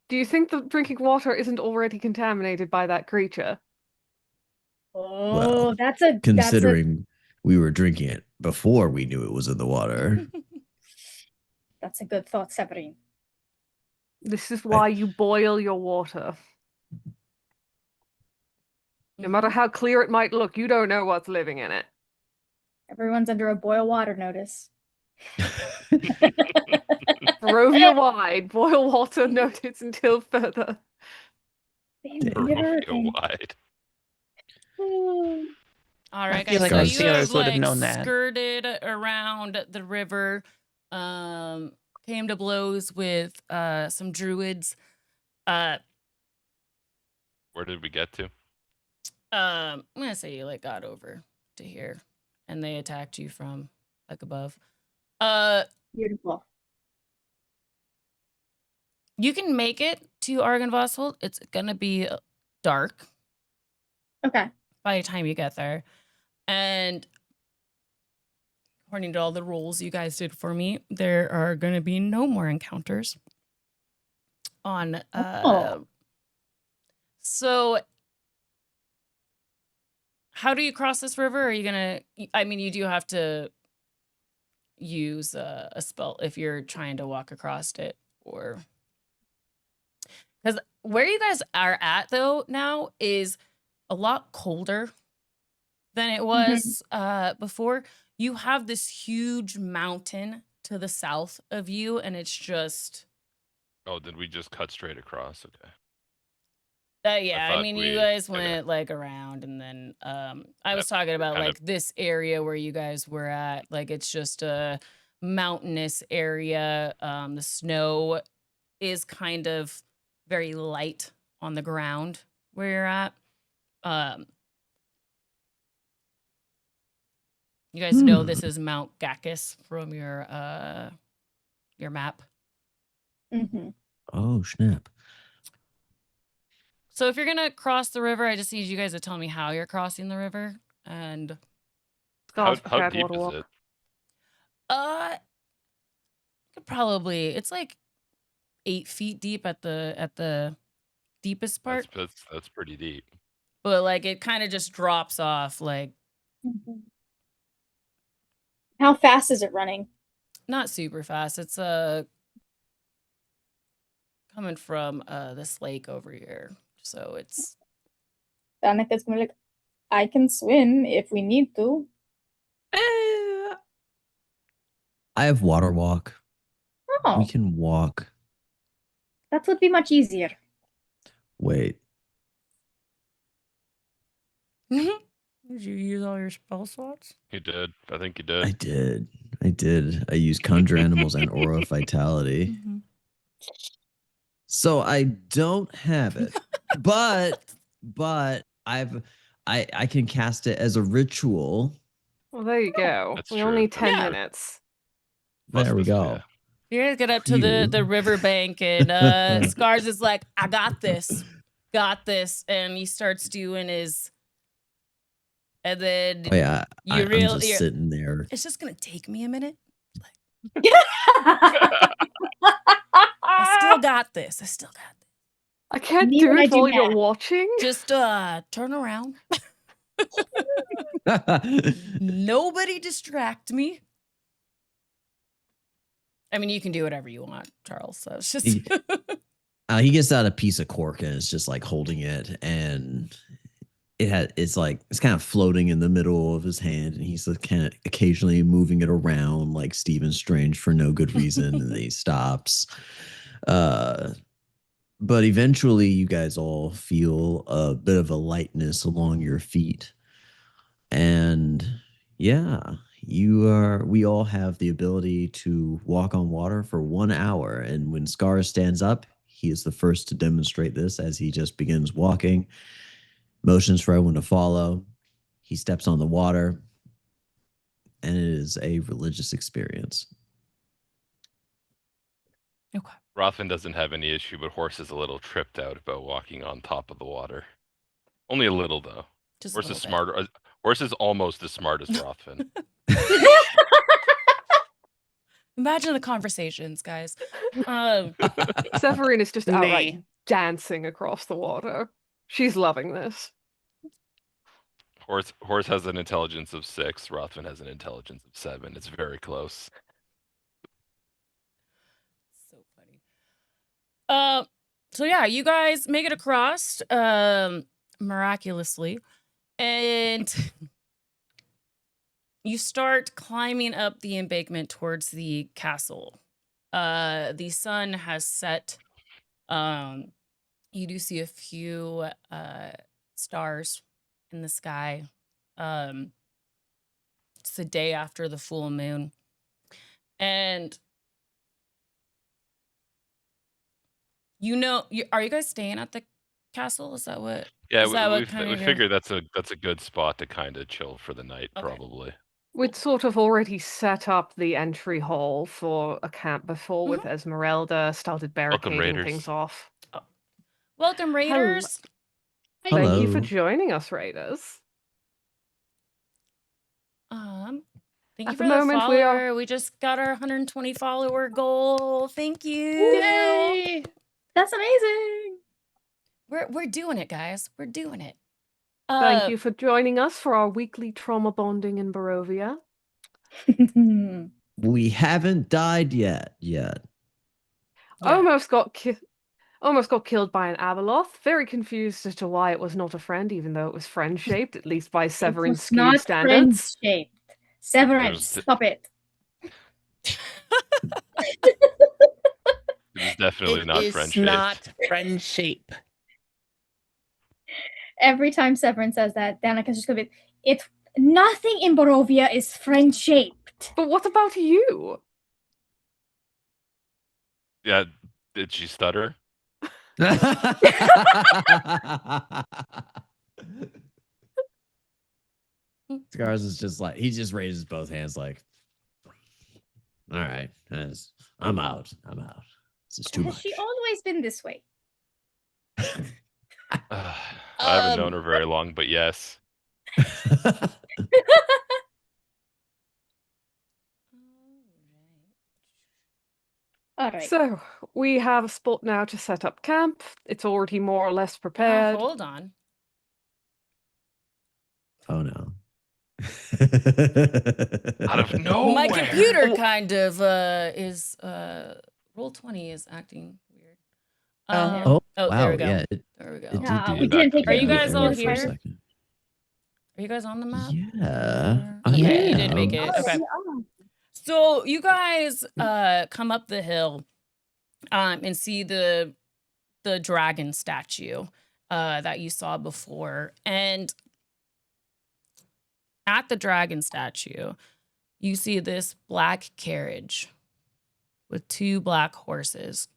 Do you think the drinking water isn't already contaminated by that creature? Oh, Well, that's a considering we were drinking it before we knew it was in the water. that's a good thought, Severin. This is why you boil your water. No matter how clear it might look, you don't know what's living in it. Everyone's under a boil water notice. Barovia wide, boil water notice until further. Wide. All right, I feel guys. like So our you have sailors would have like known that. skirted around the river, came to blows with some druids. Where did we get to? I'm gonna say you like got over to here, and they attacked you from like above. Beautiful. You can make it to Argynvost, it's gonna be dark Okay. by the time you get there. And according to all the rules you guys did for me, there are gonna be no more encounters on Oh. So how do you cross this river? Are you gonna I mean, you do have to use a spell if you're trying to walk across it, or because where you guys are at though now is a lot colder than it was before. You have this huge mountain to the south of you, and it's just Oh, did we just cut straight across? Okay. yeah, I thought mean, we- you guys okay. went like around, and then I was Yep, talking about kind like this area where you guys were at. Like it's just a mountainous area. The snow is kind of very light on the ground where you're at. You guys know this is Mount Gackus from your map. Mm-hmm. Oh, snap. So if you're gonna cross the river, I just need you guys to tell me how you're crossing the river. And Scar's How prepared deep water is walk. it? could probably it's like 8 feet deep at the deepest part, That's pretty deep. but like it kind of just drops off, like How fast is it running? not super fast. It's coming from this lake over here, so it's Danica's gonna be like, I can swim if we need to. I have water walk. Oh, We can walk. that would be much easier. Wait. Did you use all your spell slots? You did. I think you I did. did. I used conjure animals and aura of vitality. So I don't have it. but I can cast it as a ritual. Well, there you go. That's We true. only That's 10 true. minutes. There we Plus this, go. yeah. You guys get up to the Phew. riverbank, and Scars is like, I got this. And he starts doing his, and then Oh, yeah, you I'm real just sitting there. it's just gonna take me a minute. I still got this. I can't Me do when I it do while you're math. watching. Just turn around. Nobody distract me. I mean, you can do whatever you want, Charles. So it's just He gets out a piece of cork and it's just like holding it, and it's kind of floating in the middle of his hand, and he's like kind of occasionally moving it around like Stephen Strange for no good reason, and then he stops. But eventually you guys all feel a bit of a lightness along your feet. And yeah, we all have the ability to walk on water for 1 hour. And when Scar stands up, he is the first to demonstrate this as he just begins walking, motions for everyone to follow. He steps on the water, and it is a religious experience. okay. Rothman doesn't have any issue, but Horse is a little tripped out about walking on top of the water. Only a little though. Just Horse a is little bit. smarter. Horse is almost as smart as Rothman. Imagine the conversations, guys. Severine is just outright Nay. dancing across the water. She's loving this. Horse has an intelligence of 6. Rothman has an intelligence of 7. It's very close. So funny. So yeah, you guys make it across miraculously, and you start climbing up the embankment towards the castle. The sun has set. You do see a few stars in the sky. It's the day after the full moon, and are you guys staying at the castle? Is that what? Yeah, Is that what we kind of figure that's a good spot to kind of chill for the night, Okay. probably. We'd sort of already set up the entry hall for a camp before with Esmeralda, started barricading Raiders. things off. Welcome, Raiders. Thank you for Hello. joining us, Raiders. Thank you At the for the moment, we are- follower. We just got our 120 follower goal. Thank you. Yay! That's amazing. We're doing it, guys. We're doing it. Thank you for joining us for our weekly trauma bonding in Barovia. We haven't died yet. Yet. Yeah. Almost got killed by an Abeloth. Very confused as to why it was not a friend, even though it was friend-shaped, at least by Severin It's skewed not standards. friend-shaped. Severance, There's- stop it. It is definitely It not is friend shaped. not friend shape. Every time Severin says that, Danica's just gonna be, it's nothing in Barovia is friend-shaped. But what about you? Yeah, did she stutter? Scars is just like he just raises both hands like, all right, I'm out. I'm out. This is too Has much. she always been this way? I haven't known her very long, but yes. All right. So, we have a spot now to set up camp. It's already more or less prepared. Hold on. Oh no. Out of nowhere. My computer kind of is roll 20 is acting weird. Oh, there wow, we go. yeah, There we go. it did Yeah, do we didn't take Are you any guys of all the here? fire. Are you guys on the map? Yeah. Okay, yeah. you did make it. Okay. So you guys come up the hill and see the dragon statue that you saw before. And at the dragon statue, you see this black carriage with 2 black horses.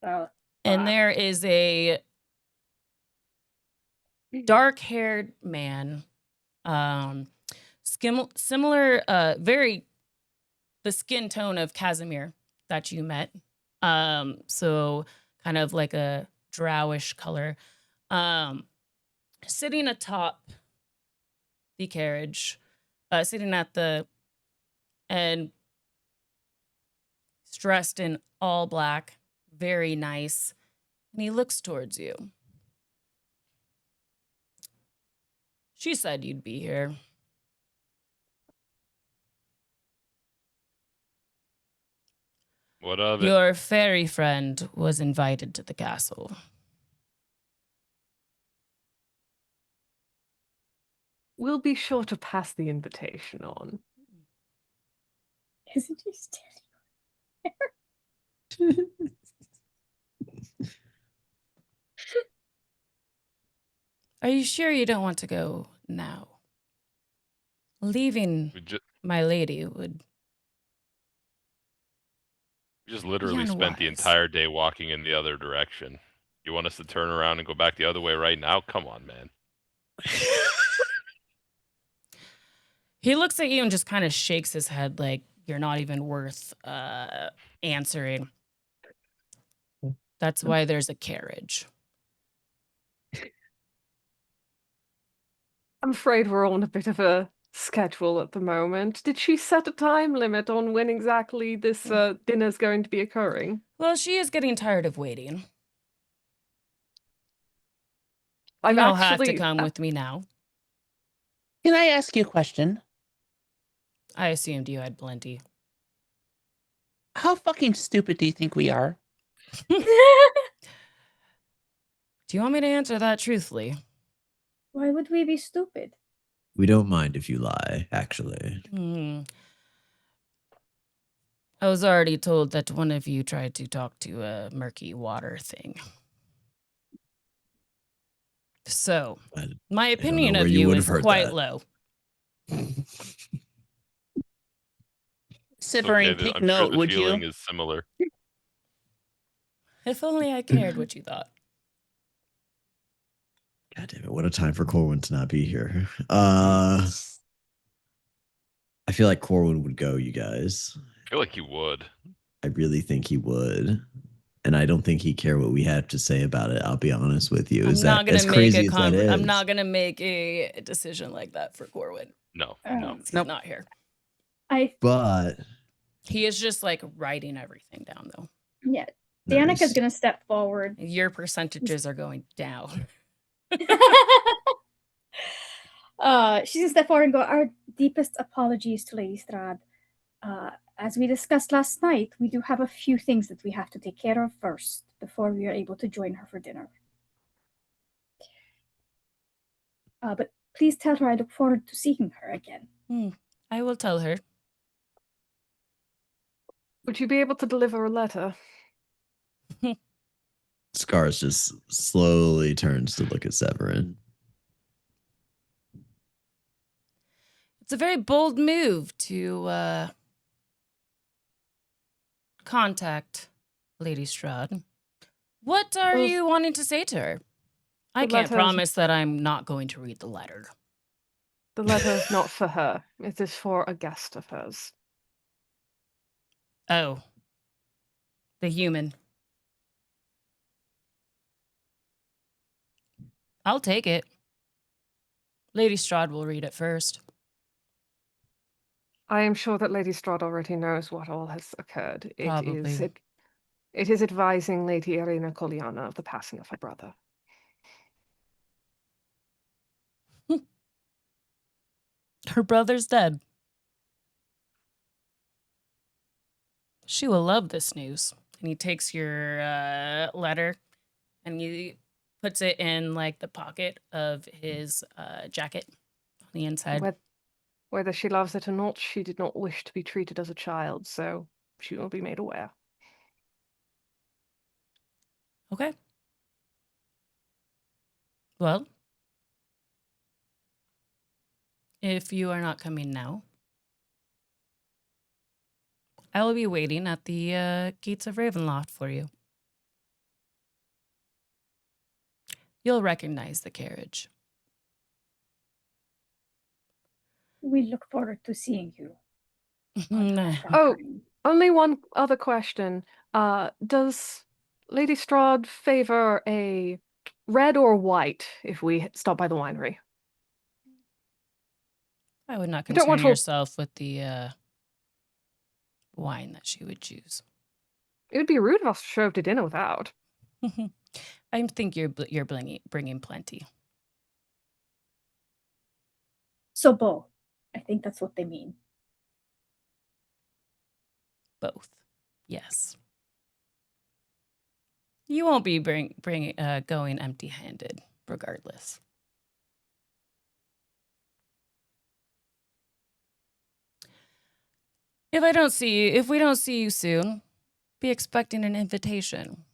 Oh, And there is a dark-haired man, similar, very the skin tone of Casimir that you met. So kind of like a drowish color. Sitting atop the carriage, sitting at the and dressed in all black, very nice. And he looks towards you. She said you'd be here. What of it? Your fairy friend was invited to the castle. We'll be sure to pass the invitation on. isn't she standing? Are you sure you don't want to go now? Leaving my lady would. We just literally spent the unwise. entire day walking in the other direction. You want us to turn around and go back the other way right now? Come on, man. He looks at you and just kind of shakes his head like you're not even worth answering. That's why there's a carriage. I'm afraid we're on a bit of a schedule at the moment. Did she set a time limit on when exactly this dinner's going to be occurring? Well, she is getting tired of waiting. I've You'll have actually to come with me now. Can I ask you a question? I assumed you had plenty. How fucking stupid do you think we are? Do you want me to answer that truthfully? Why would we be stupid? We don't mind if you lie, actually. I was already told that one of you tried to talk to a murky water thing. So, my opinion of you is quite low. Sivering, take note, the would you? feeling is similar. If only I cared what you thought. God damn it! What a time for Corwin to not be here. I feel like Corwin would go. You guys. I feel like you would. I really think he would. and I don't think he cared what we had to say about it. I'll be honest with you. I'm Is not that gonna as make crazy a as that is? I'm not gonna make a decision like that for Corwin. No. He's Nope. not here. But He is just like writing everything down, though. Yeah. Danica's nice. gonna step forward. Your percentages are going down. She's gonna step forward and go, our deepest apologies to Lady Strahd. As we discussed last night, we do have a few things that we have to take care of first before we are able to join her for dinner. But please tell her I look forward to seeing her again. I will tell her. Would you be able to deliver a letter? Scars just slowly turns to look at Severin. It's a very bold move to contact Lady Strahd. What are Well, you wanting to say to her? I the can't letter's- promise that I'm not going to read the letter. The letter's not for her. It is for a guest of hers. Oh. The human. I'll take it. Lady Strahd will read it first. I am sure that Lady Strahd already knows what all has occurred. Probably. It is advising Lady Irina Koliana of the passing of her brother. Her brother's dead. She will love this news. And he takes your letter and he puts it in like the pocket of his jacket on the inside. Whether she loves it or not, she did not wish to be treated as a child, so she will be made aware. Okay. Well, if you are not coming now, I will be waiting at the gates of Ravenloft for you. You'll recognize the carriage. We look forward to seeing you. on Nah. that Oh. time. Only one other question. Does Lady Strahd favor a red or white if we stop by the winery? I would not You don't concern want to- yourself with the wine that she would choose. It would be rude of us to show up to dinner without. I think you're bringing plenty. So both. I think that's what they mean. Both. Yes. You won't be going empty-handed, regardless. If we don't see you soon, be expecting an invitation.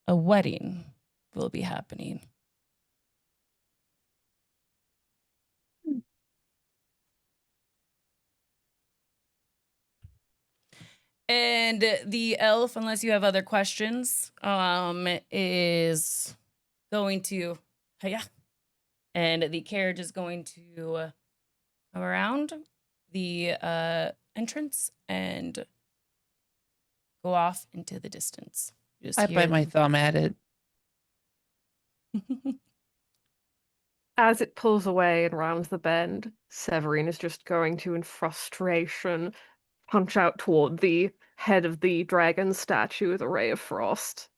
A wedding will be happening. And the elf, unless you have other questions, is going to, yeah, and the carriage is going to come around the entrance and go off into the distance. Just I hear bite my thumb at it. As it pulls away and rounds the bend, Severin is just going to, in frustration, punch out toward the head of the dragon statue with a ray of frost.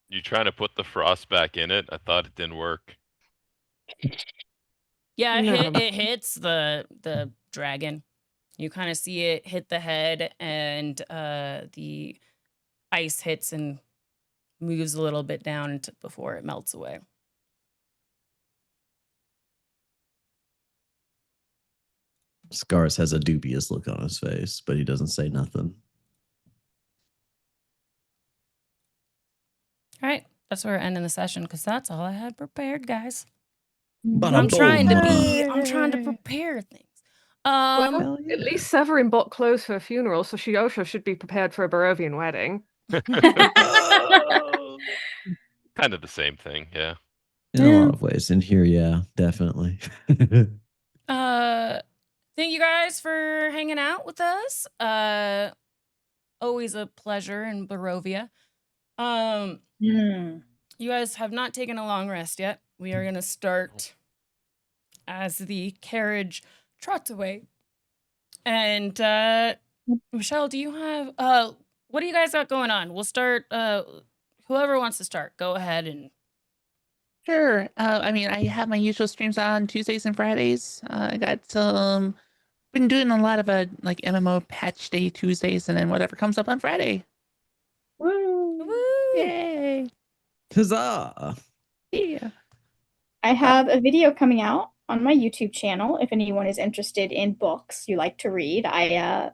You trying to put the frost back in it? I thought it didn't work. Yeah, No. it hits the dragon. You kind of see it hit the head, and the ice hits and moves a little bit down before it melts away. Scars has a dubious look on his face, but he doesn't say nothing. All right, that's where we're ending the session because that's all I had prepared, guys. Bada I'm trying to boom. I'm trying to prepare things. Well, Hell at yeah. least Severin bought clothes for a funeral, so she also should be prepared for a Barovian wedding. Kind of the same thing, yeah. In a lot of ways. In here, yeah, definitely. thank you guys for hanging out with us. Always a pleasure in Barovia. You guys have not taken a long rest yet. We are gonna start as the carriage trots away. And Michelle, do you have what do you guys got going on? We'll start whoever wants to start. Go ahead and Sure. I mean, I have my usual streams on Tuesdays and Fridays. I got some. Been doing a lot of like MMO patch day Tuesdays, and then whatever comes up on Friday. Woo! woo! Yay! Huzzah! Yeah. I have a video coming out on my YouTube channel. If anyone is interested in books you like to read, I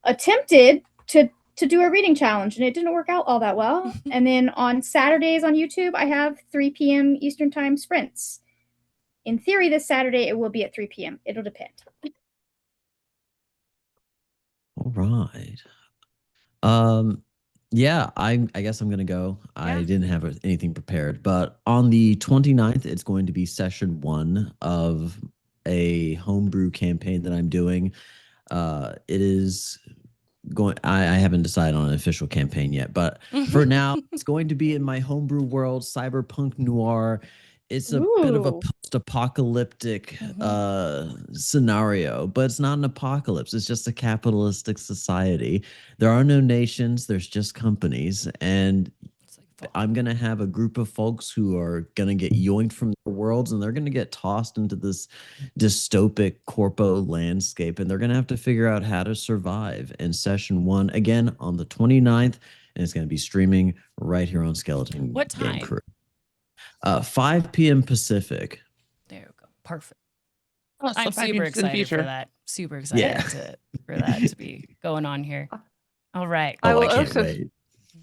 attempted to do a reading challenge and it didn't work out all that well. And then on Saturdays on YouTube, I have 3 p.m. Eastern Time sprints. In theory, this Saturday it will be at 3 p.m. It'll depend. All right. Yeah, I guess I'm gonna go. I Yeah. didn't have anything prepared, but on the 29th, it's going to be session 1 of a homebrew campaign that I'm doing. It is going. I haven't decided on an official campaign yet, but for now, it's going to be in my homebrew world, cyberpunk noir. It's a bit of a Ooh. post-apocalyptic scenario, but it's not an apocalypse. It's just a capitalistic society. There are no nations. There's just companies, and It's like fall. I'm gonna have a group of folks who are gonna get yoinked from their worlds, and they're gonna get tossed into this dystopic corpo landscape, and they're gonna have to figure out how to survive. In session 1, again on the 29th, and it's gonna be streaming right here on Skeleton What Game time? Crew. 5 p.m. Pacific. There we go. Perfect. Oh, so I'm 5 super years in the excited for future. that. Super excited Yeah. for that to be going on here. All right. I Oh, I will can't also wait.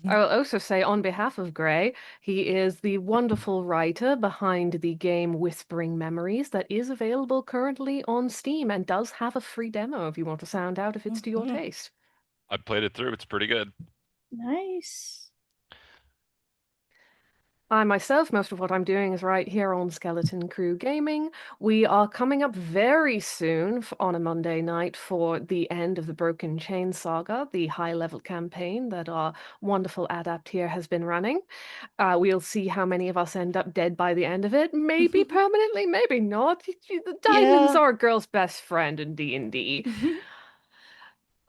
I will also say on behalf of Gray, he is the wonderful writer behind the game Whispering Memories that is available currently on Steam and does have a free demo if you want to sound out if it's to your Mhm. taste. I played it through. It's pretty good. Nice. I myself, most of what I'm doing is right here on Skeleton Crew Gaming. We are coming up very soon on a Monday night for the end of the Broken Chain Saga, the high-level campaign that our wonderful adept here has been running. We'll see how many of us end up dead by the end of it. Maybe permanently, maybe not. The diamonds Yeah. are a girl's best friend in D&D.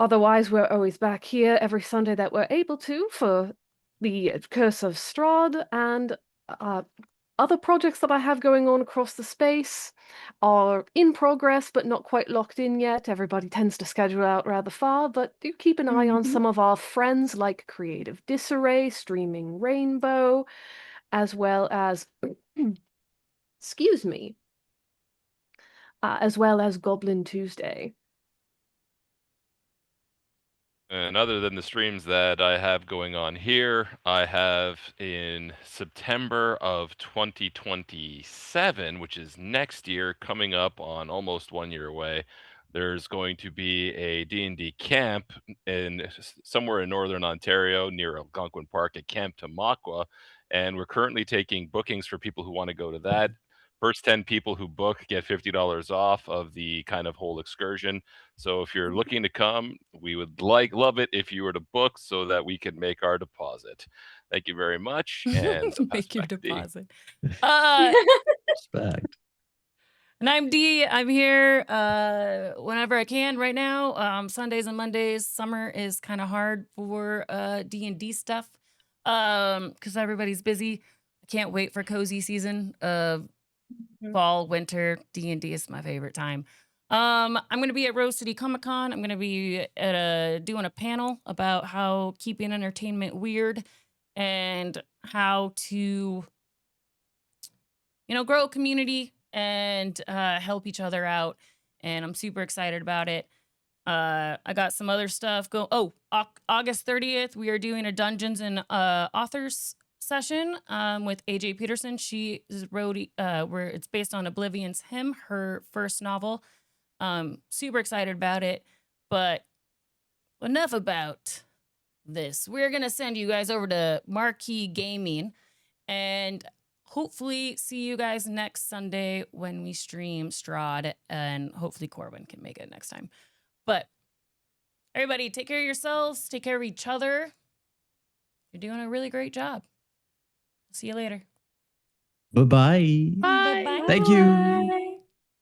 Otherwise, we're always back here every Sunday that we're able to for the Curse of Strahd and other projects that I have going on across the space are in progress but not quite locked in yet. Everybody tends to schedule out rather far, but do keep an eye on Mhm. some of our friends like Creative Disarray, Streaming Rainbow, as well as, excuse me, as well as Goblin Tuesday. And other than the streams that I have going on here, I have in September of 2027, which is next year, coming up on almost 1 year away. There's going to be a D&D camp in somewhere in northern Ontario near Algonquin Park at Camp Tamaqua, and we're currently taking bookings for people who want to go to that. First 10 people who book get $50 off of the kind of whole excursion. So if you're looking to come, we would love it if you were to book so that we could make our deposit. Thank you very much, and I'll pass Make it your back to Dee. deposit. Uh Respect. And I'm Dee. I'm here whenever I can right now. Sundays and Mondays. Summer is kind of hard for D&D stuff because everybody's busy. I can't wait for cozy season of fall, winter. D&D is my favorite time. I'm going to be at Rose City Comic Con. I'm going to be at doing a panel about how keeping entertainment weird and how to grow a community and help each other out. And I'm super excited about it. I got some other stuff go. Oh, August 30th, we are doing a Dungeons and Authors session with AJ Peterson. She wrote where it's based on Oblivion's Hymn, her first novel. Super excited about it. But enough about this. We're gonna send you guys over to Marquee Gaming, and hopefully see you guys next Sunday when we stream Strahd, and hopefully Corwin can make it next time. But everybody, take care of yourselves, take care of each other. You're doing a really great job. See you later. Bye-bye. Bye. Bye-bye. Thank you.